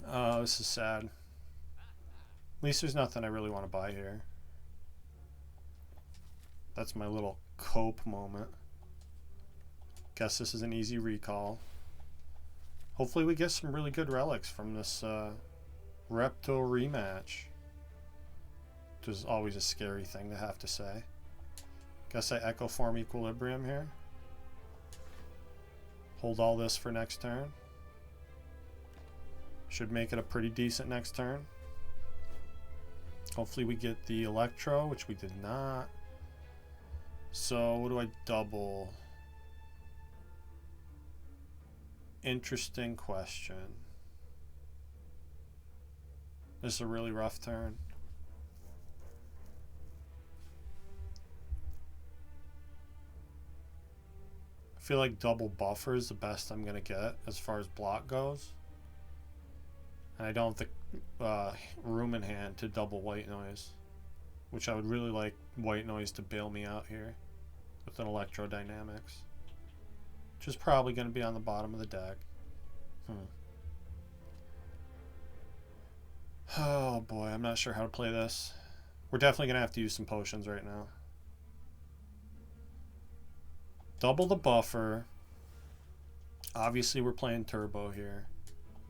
This is sad. At least there's nothing I really want to buy here. That's my little cope moment. Guess this is an easy recall. Hopefully we get some really good relics from this Repto rematch. Which is always a scary thing to have to say. Guess I Echo Form Equilibrium here. Hold all this for next turn. Should make it a pretty decent next turn. Hopefully we get the Electro, which we did not. So what do I double? Interesting question. This is a really rough turn. I feel like double buffer is the best I'm gonna get as far as block goes. And I don't have the room in hand to double white noise, which I would really like white noise to bail me out here with an electrodynamics, which is probably going to be on the bottom of the deck. Oh boy, I'm not sure how to play this. We're definitely going to have to use some potions right now. Double the buffer. Obviously we're playing turbo here.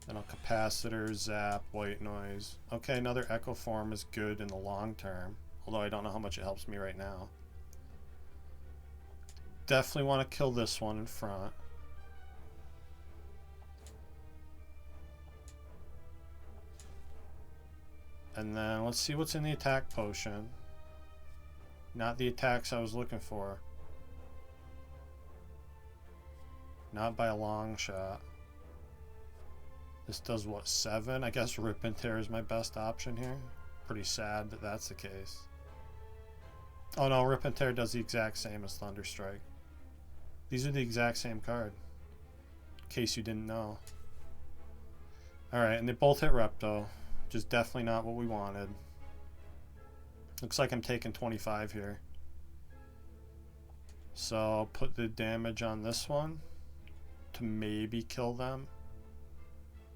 Then a capacitor, zap, white noise. Okay, another Echo Form is good in the long term, although I don't know how much it helps me right now. Definitely want to kill this one in front. And then let's see what's in the attack potion. Not the attacks I was looking for. Not by a long shot. This does what, 7? I guess Rip and Tear is my best option here. Pretty sad that that's the case. Oh no, Rip and Tear does the exact same as Thunder Strike. These are the exact same card. In case you didn't know. Alright, and they both hit Repto. Which is definitely not what we wanted. Looks like I'm taking 25 here. So I'll put the damage on this one to maybe kill them.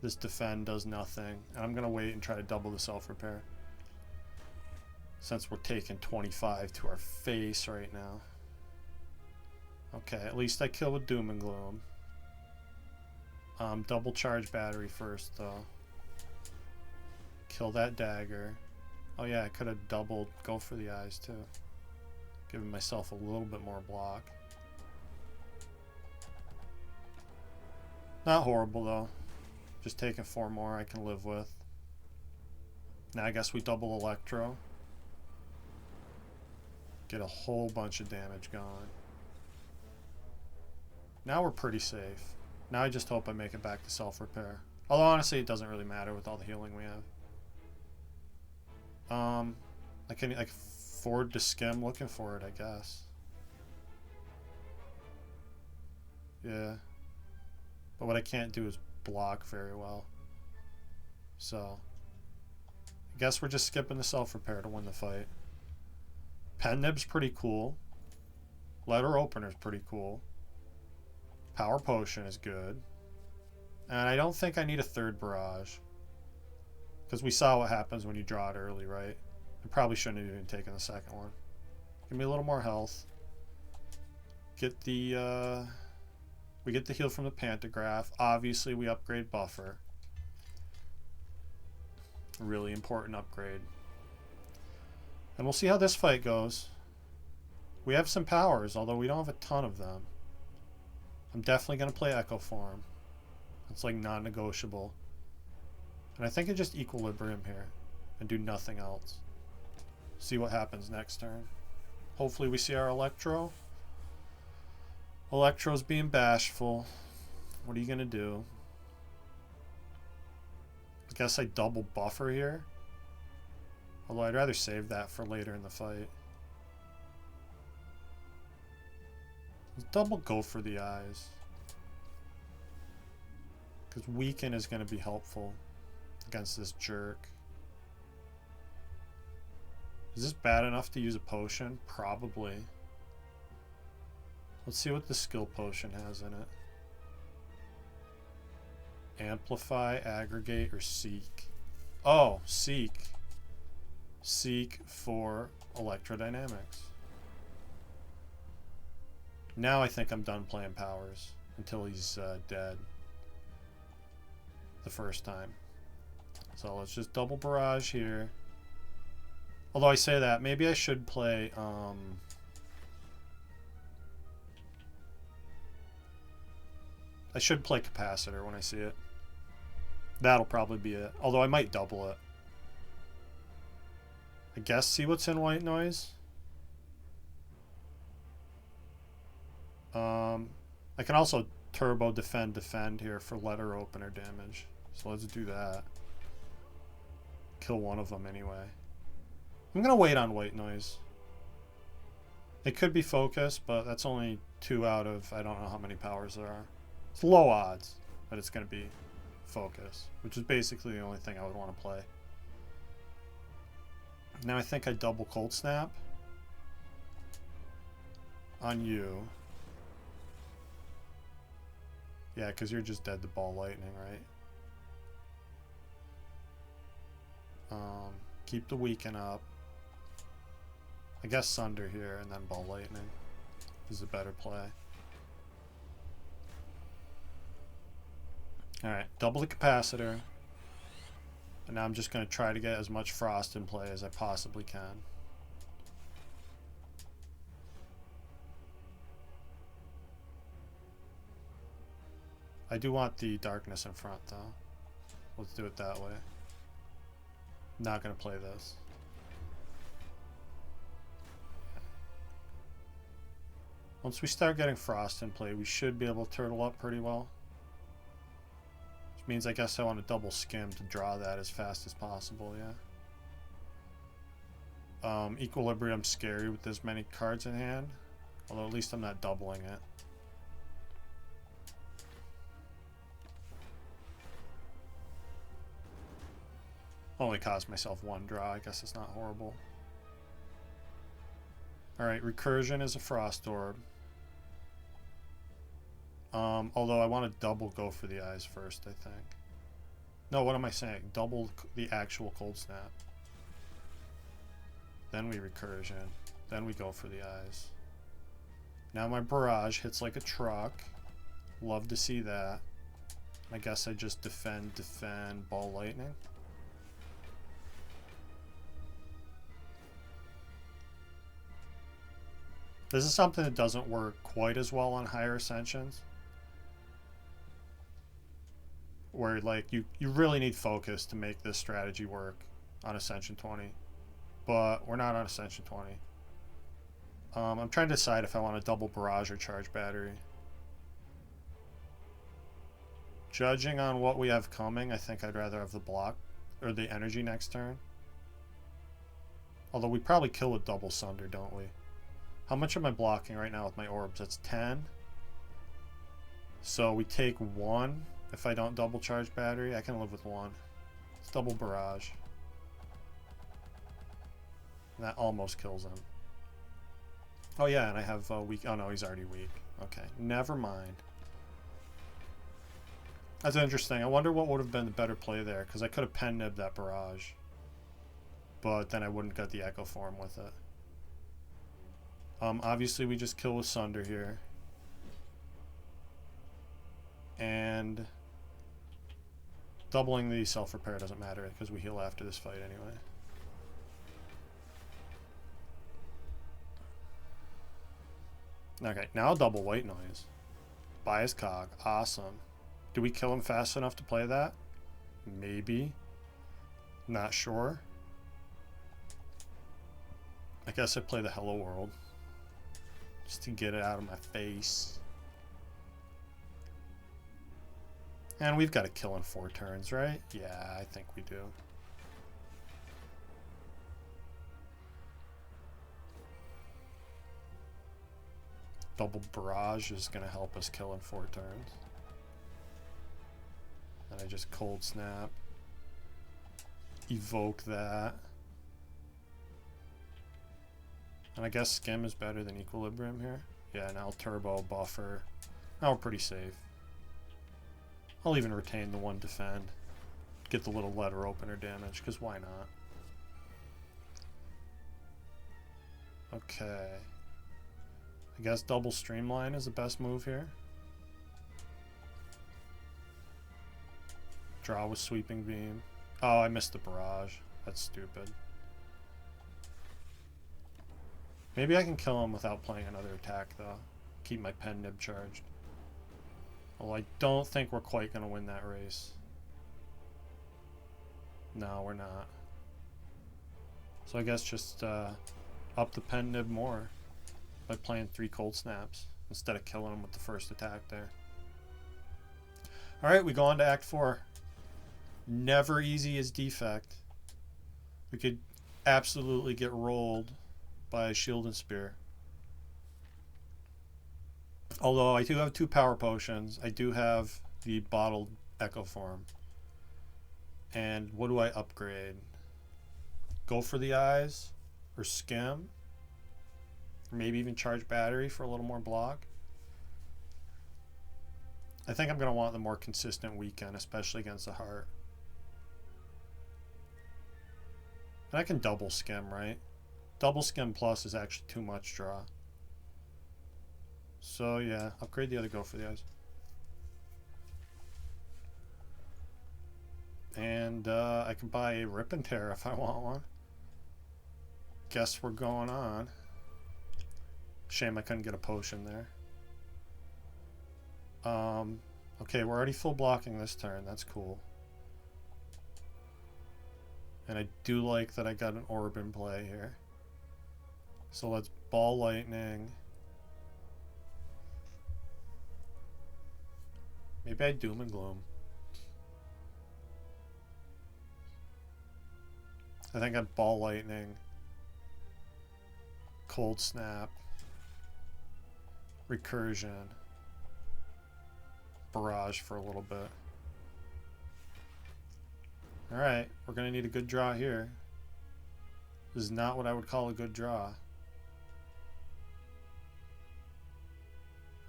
This defend does nothing. And I'm going to wait and try to double the self-repair. Since we're taking 25 to our face right now. Okay, at least I kill with Doom and Gloom. Double charge battery first, though. Kill that dagger. Oh yeah, I could have doubled. Go for the eyes, too. Giving myself a little bit more block. Not horrible, though. Just taking 4 more I can live with. Now I guess we double Electro. Get a whole bunch of damage going. Now we're pretty safe. Now I just hope I make it back to self-repair. Although honestly it doesn't really matter with all the healing we have. I can afford to skim looking for it, I guess. Yeah. But what I can't do is block very well. So I guess we're just skipping the self-repair to win the fight. Pen Nib's pretty cool. Letter Opener's pretty cool. Power Potion is good. And I don't think I need a third barrage. Because we saw what happens when you draw it early, right? I probably shouldn't have even taken the second one. Give me a little more health. Get the, we get the heal from the Pantograph. Obviously, we upgrade Buffer. A really important upgrade. And we'll see how this fight goes. We have some powers, although we don't have a ton of them. I'm definitely going to play Echo Form. It's like non-negotiable. And I think I just Equilibrium here and do nothing else. See what happens next turn. Hopefully we see our Electro. Electro's being bashful. What are you going to do? I guess I double Buffer here. Although I'd rather save that for later in the fight. Let's double go for the eyes. Because Weaken is going to be helpful against this jerk. Is this bad enough to use a potion? Probably. Let's see what the skill potion has in it. Amplify, Aggregate, or Seek. Oh, Seek. Seek for Electrodynamics. Now I think I'm done playing powers until he's dead the first time. So let's just double barrage here. Although I say that, maybe I should play I should play Capacitor when I see it. That'll probably be it. Although I might double it. I guess see what's in White Noise. I can also turbo defend here for letter opener damage. So let's do that. Kill one of them anyway. I'm going to wait on White Noise. It could be focus, but that's only 2 out of I don't know how many powers there are. It's low odds that it's going to be focus, which is basically the only thing I would want to play. Now I think I double Cold Snap on you. Yeah, because you're just dead to Ball Lightning, right? Keep the Weaken up. I guess Sunder here and then Ball Lightning is a better play. Alright, double the Capacitor. And now I'm just going to try to get as much Frost in play as I possibly can. I do want the Darkness in front, though. Let's do it that way. Not going to play this. Once we start getting Frost in play, we should be able to turtle up pretty well. Which means I guess I want to double skim to draw that as fast as possible, yeah. Equilibrium's scary with this many cards in hand. Although at least I'm not doubling it. Only cost myself one draw. I guess it's not horrible. Alright, Recursion is a Frost Orb. Although I want to double go for the eyes first, I think. No, what am I saying? Double the actual Cold Snap. Then we Recursion. Then we go for the eyes. Now my Barrage hits like a truck. Love to see that. I guess I just defend, Ball Lightning. This is something that doesn't work quite as well on higher ascensions. Where like you really need focus to make this strategy work on Ascension 20. But we're not on Ascension 20. I'm trying to decide if I want to double Barrage or Charge Battery. Judging on what we have coming, I think I'd rather have the block or the energy next turn. Although we probably kill with double Sunder, don't we? How much am I blocking right now with my orbs? That's 10. So we take 1. If I don't double Charge Battery, I can live with 1. Let's double Barrage. And that almost kills him. Oh yeah, and I have weak. Oh no, he's already weak. Okay, never mind. That's interesting. I wonder what would have been the better play there, because I could have pen nibbed that Barrage. But then I wouldn't get the Echo Form with it. Obviously we just kill with Sunder here. And doubling the self-repair doesn't matter, because we heal after this fight anyway. Okay, now double White Noise. Bias Cog. Awesome. Do we kill him fast enough to play that? Maybe. Not sure. I guess I play the Hello World. Just to get it out of my face. And we've got to kill in 4 turns, right? Yeah, I think we do. Double Barrage is going to help us kill in 4 turns. And I just Cold Snap. Evoke that. And I guess Skim is better than Equilibrium here. Yeah, now Turbo, Buffer. Now we're pretty safe. I'll even retain the 1 defend. Get the little letter opener damage, because why not? Okay. I guess double Streamline is the best move here. Draw with Sweeping Beam. Oh, I missed the Barrage. That's stupid. Maybe I can kill him without playing another attack, though. Keep my pen nib charged. Well, I don't think we're quite going to win that race. No, we're not. So I guess just up the pen nib more by playing 3 Cold Snaps instead of killing him with the first attack there. Alright, we go on to Act 4. Never easy as Defect. We could absolutely get rolled by a Shield and Spear. Although I do have 2 Power Potions. I do have the bottled Echo Form. And what do I upgrade? Go for the eyes? Or Skim? Or maybe even Charge Battery for a little more block? I think I'm going to want the more consistent weekend, especially against the Heart. And I can double Skim, right? Double Skim plus is actually too much draw. So yeah, upgrade the other Go for the eyes. And I can buy a Rip and Tear if I want one. Guess we're going on. Shame I couldn't get a potion there. Okay, we're already full blocking this turn. That's cool. And I do like that I got an orb in play here. So let's Ball Lightning. Maybe I Doom and Gloom. I think I Ball Lightning. Cold Snap, Recursion, Barrage for a little bit. Alright, we're going to need a good draw here. This is not what I would call a good draw.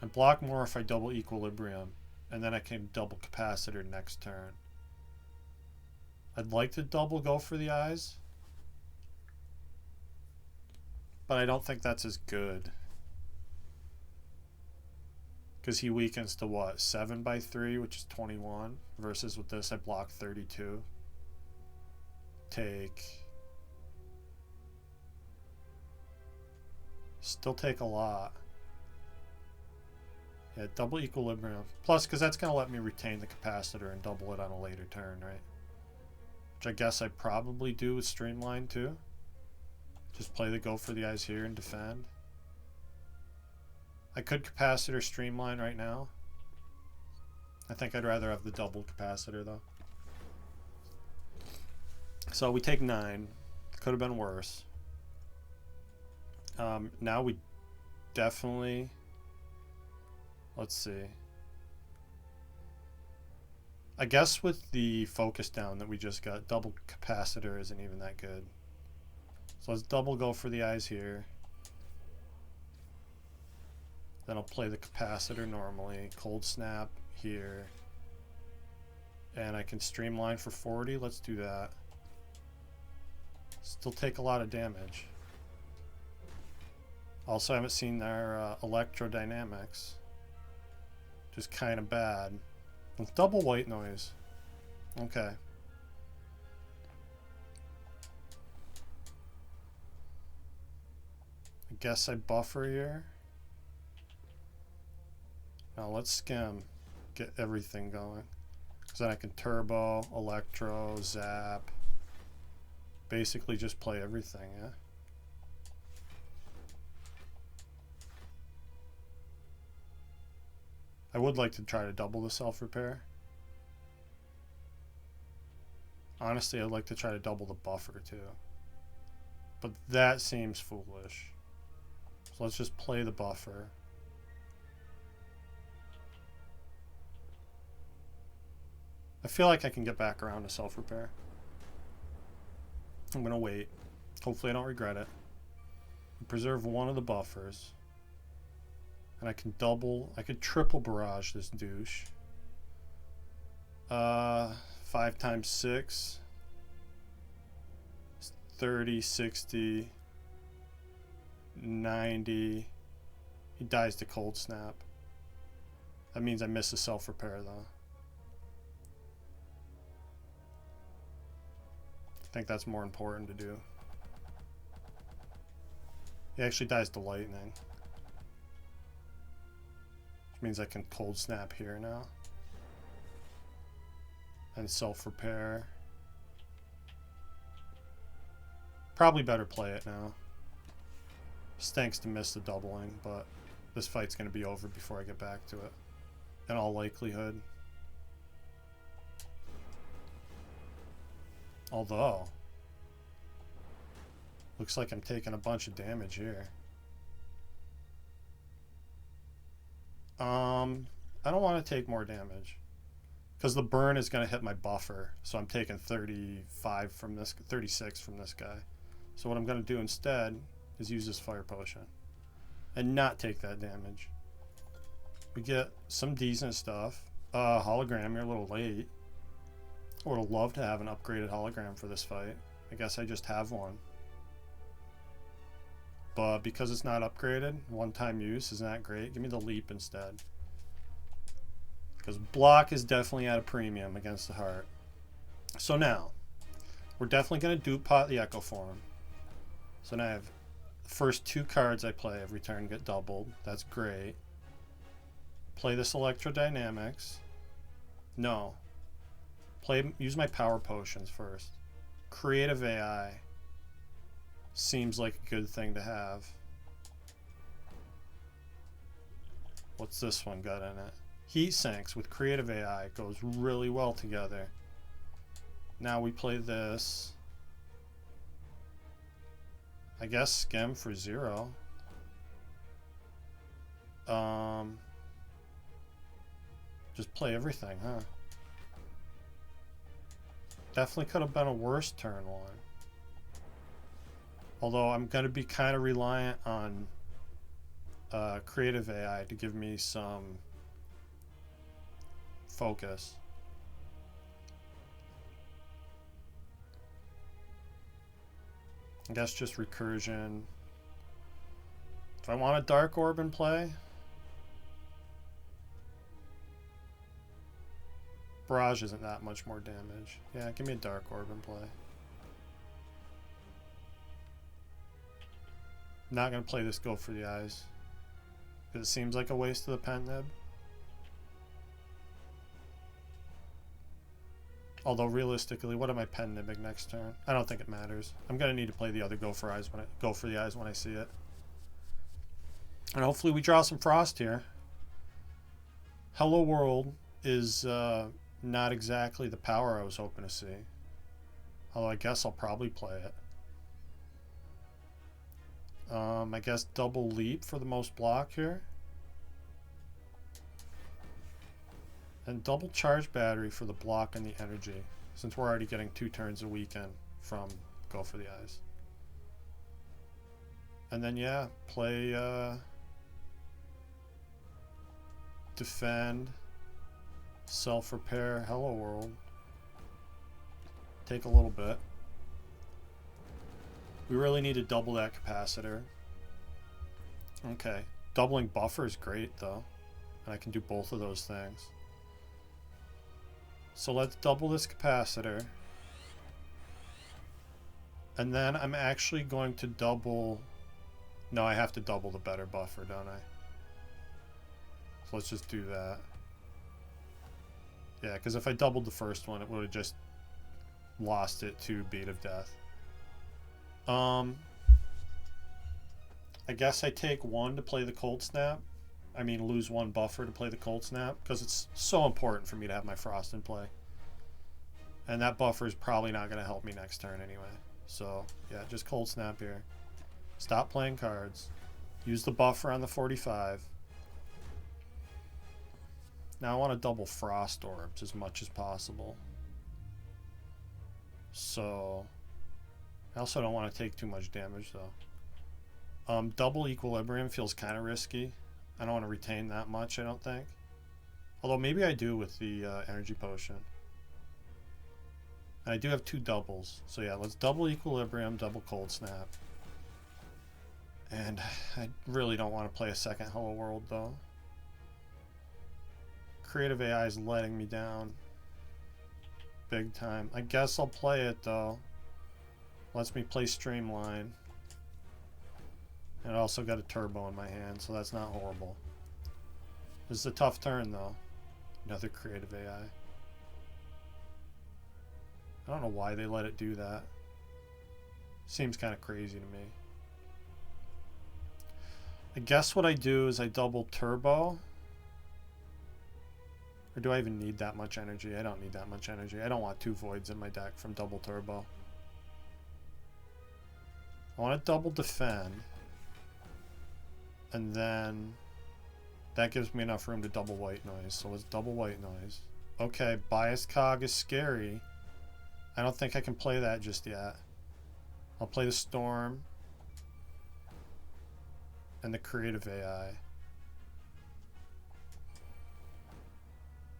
I block more if I double Equilibrium, and then I can double Capacitor next turn. I'd like to double go for the eyes, but I don't think that's as good. Because he weakens to what? 7 by 3, which is 21. Versus with this, I block 32. Still take a lot. Yeah, double Equilibrium. Plus, because that's going to let me retain the Capacitor and double it on a later turn, right? Which I guess I probably do with Streamline too. Just play the go for the eyes here and defend. I could Capacitor Streamline right now. I think I'd rather have the double Capacitor though. So we take 9. Could have been worse. Now we definitely... Let's see. I guess with the focus down that we just got, double Capacitor isn't even that good. So let's double go for the eyes here. Then I'll play the Capacitor normally. Cold Snap here. And I can Streamline for 40. Let's do that. Still take a lot of damage. Also, I haven't seen our electrodynamics. Just kind of bad. With double white noise. Okay. I guess I buffer here. Now let's skim. Get everything going. Because then I can turbo, electro, zap. Basically just play everything, yeah? I would like to try to double the self-repair. Honestly, I'd like to try to double the buffer too. But that seems foolish. So let's just play the buffer. I feel like I can get back around to self-repair. I'm going to wait. Hopefully I don't regret it. Preserve one of the buffers. And I can triple barrage this douche. 5 times 6. 30, 60, 90. He dies to Cold Snap. That means I miss a self-repair though. I think that's more important to do. He actually dies to lightning. Which means I can Cold Snap here now. And self-repair. Probably better play it now. Stinks to miss the doubling, but this fight's going to be over before I get back to it. In all likelihood. Although, looks like I'm taking a bunch of damage here. I don't want to take more damage because the burn is going to hit my buffer. So I'm taking 35 from this, 36 from this guy. So what I'm going to do instead is use this fire potion and not take that damage. We get some decent stuff. Hologram, you're a little late. I would have loved to have an upgraded hologram for this fight. I guess I just have one. But because it's not upgraded, one-time use is not great. Give me the leap instead. Because block is definitely at a premium against the heart. So now, we're definitely going to dupe pot the Echo Form. So now I have the first 2 cards I play every turn get doubled. That's great. Play this Electrodynamics. No. Use my power potions first. Creative AI. Seems like a good thing to have. What's this one got in it? Heat Sinks with Creative AI goes really well together. Now we play this. I guess Skim for 0. Just play everything, huh? Definitely could have been a worse turn one. Although I'm going to be kind of reliant on creative AI to give me some focus. I guess just recursion. If I want a Dark Orb in play, Barrage isn't that much more damage. Yeah, give me a Dark Orb in play. I'm not going to play this Go for the Eyes, because it seems like a waste of the pen nib. Although realistically, what am I pen nibbing next turn? I don't think it matters. I'm gonna need to play the other Go for the Eyes when I see it. And hopefully we draw some Frost here. Hello World is not exactly the power I was hoping to see. Although I guess I'll probably play it. I guess double leap for the most block here. And double charge battery for the block and the energy, since we're already getting 2 turns a weekend from Go for the Eyes. And then yeah, play defend, self-repair, Hello World. Take a little bit. We really need to double that capacitor. Okay, doubling buffer is great though, and I can do both of those things. So let's double this capacitor. And then I'm actually going to double... No, I have to double the better buffer, don't I? So let's just do that. Yeah, because if I doubled the first one, it would have just lost it to Beat of Death. I guess I take 1 to play the Cold Snap. I mean, lose 1 buffer to play the Cold Snap, because it's so important for me to have my Frost in play. And that buffer is probably not going to help me next turn anyway. So, yeah, just Cold Snap here. Stop playing cards. Use the buffer on the 45. Now I want to double Frost Orbs as much as possible. So, I also don't want to take too much damage, though. Double Equilibrium feels kind of risky. I don't want to retain that much, I don't think. Although maybe I do with the energy potion. And I do have 2 doubles. So yeah, let's double Equilibrium, double Cold Snap. And I really don't want to play a second Hello World though. Creative AI is letting me down. Big time. I guess I'll play it though. Lets me play Streamline. And I also got a turbo in my hand, so that's not horrible. This is a tough turn, though. Another creative AI. I don't know why they let it do that. Seems kind of crazy to me. I guess what I do is I double turbo. Or do I even need that much energy? I don't need that much energy. I don't want 2 voids in my deck from double turbo. I want to double defend. And then that gives me enough room to double White Noise. So let's double White Noise. Okay, Bias Cog is scary. I don't think I can play that just yet. I'll play the Storm and the Creative AI.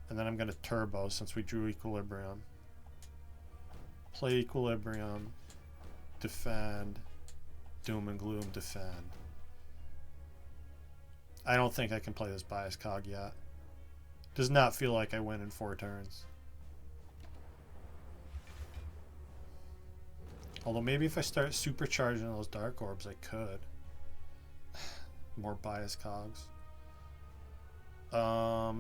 And then I'm going to turbo since we drew Equilibrium. Play Equilibrium, defend, Doom and Gloom, defend. I don't think I can play this Bias Cog yet. Does not feel like I win in 4 turns. Although maybe if I start supercharging those Dark Orbs, I could. More Bias Cogs. I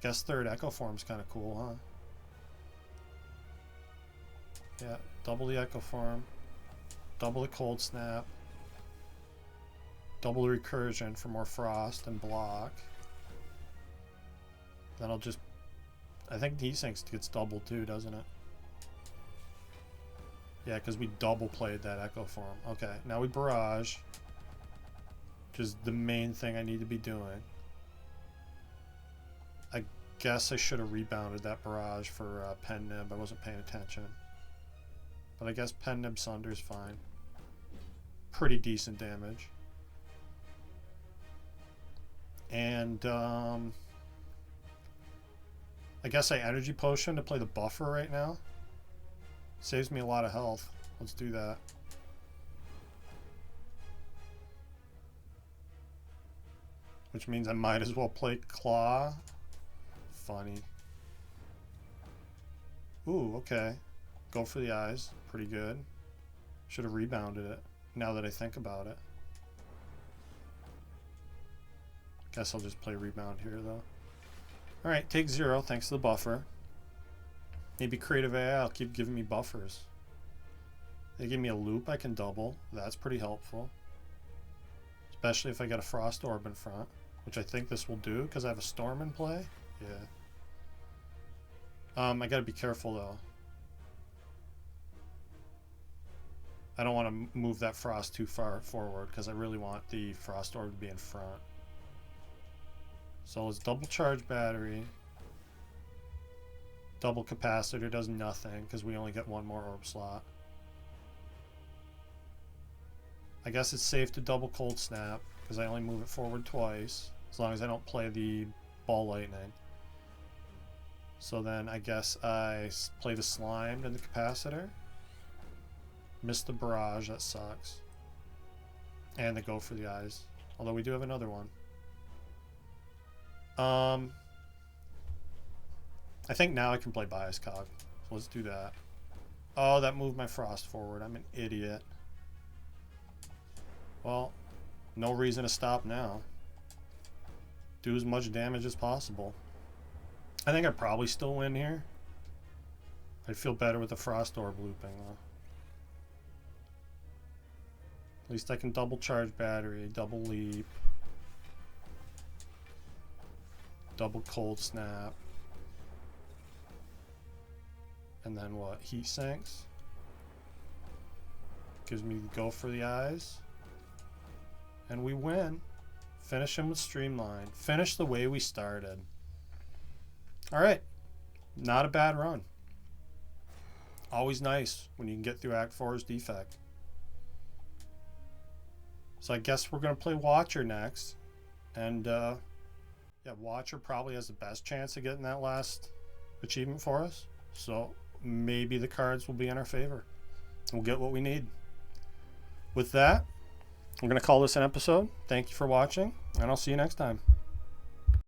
guess third Echo Form's kind of cool, huh? Yeah, double the Echo Form. Double the Cold Snap. Double the Recursion for more Frost and block. Then I'll just... I think Desync gets doubled too, doesn't it? Yeah, because we double played that Echo Form. Okay, now we Barrage. which is the main thing I need to be doing. I guess I should have rebounded that barrage for Pen Nib. I wasn't paying attention. But I guess Pen Nib Sunder's fine. Pretty decent damage. And I guess I Energy Potion to play the buffer right now. Saves me a lot of health. Let's do that. Which means I might as well play Claw. Funny. Ooh, okay. Go for the eyes. Pretty good. Should have rebounded it, now that I think about it. Guess I'll just play rebound here, though. Alright, take 0. Thanks to the buffer. Maybe Creative AI will keep giving me buffers. They give me a loop I can double. That's pretty helpful. Especially if I get a Frost Orb in front, which I think this will do because I have a Storm in play. Yeah. I gotta be careful though. I don't want to move that Frost too far forward because I really want the Frost Orb to be in front. So let's double charge battery. Double capacitor does nothing because we only get one more orb slot. I guess it's safe to double cold snap because I only move it forward twice, as long as I don't play the ball lightning. So then I guess I play the slime and the capacitor. Miss the barrage, that sucks. And the go for the eyes. Although we do have another one. I think now I can play Bias Cog. So let's do that. Oh, that moved my Frost forward. I'm an idiot. Well, no reason to stop now. Do as much damage as possible. I think I'd probably still win here. I'd feel better with the Frost Orb looping though. At least I can double charge battery, double leap, double cold snap, and then what? Heat sinks. Gives me the go for the eyes. And we win. Finish him with Streamline. Finish the way we started. Alright. Not a bad run. Always nice when you can get through Act 4's Defect. So I guess we're going to play Watcher next. And yeah, Watcher probably has the best chance of getting that last achievement for us. So maybe the cards will be in our favor. We'll get what we need. With that, I'm going to call this an episode. Thank you for watching, and I'll see you next time.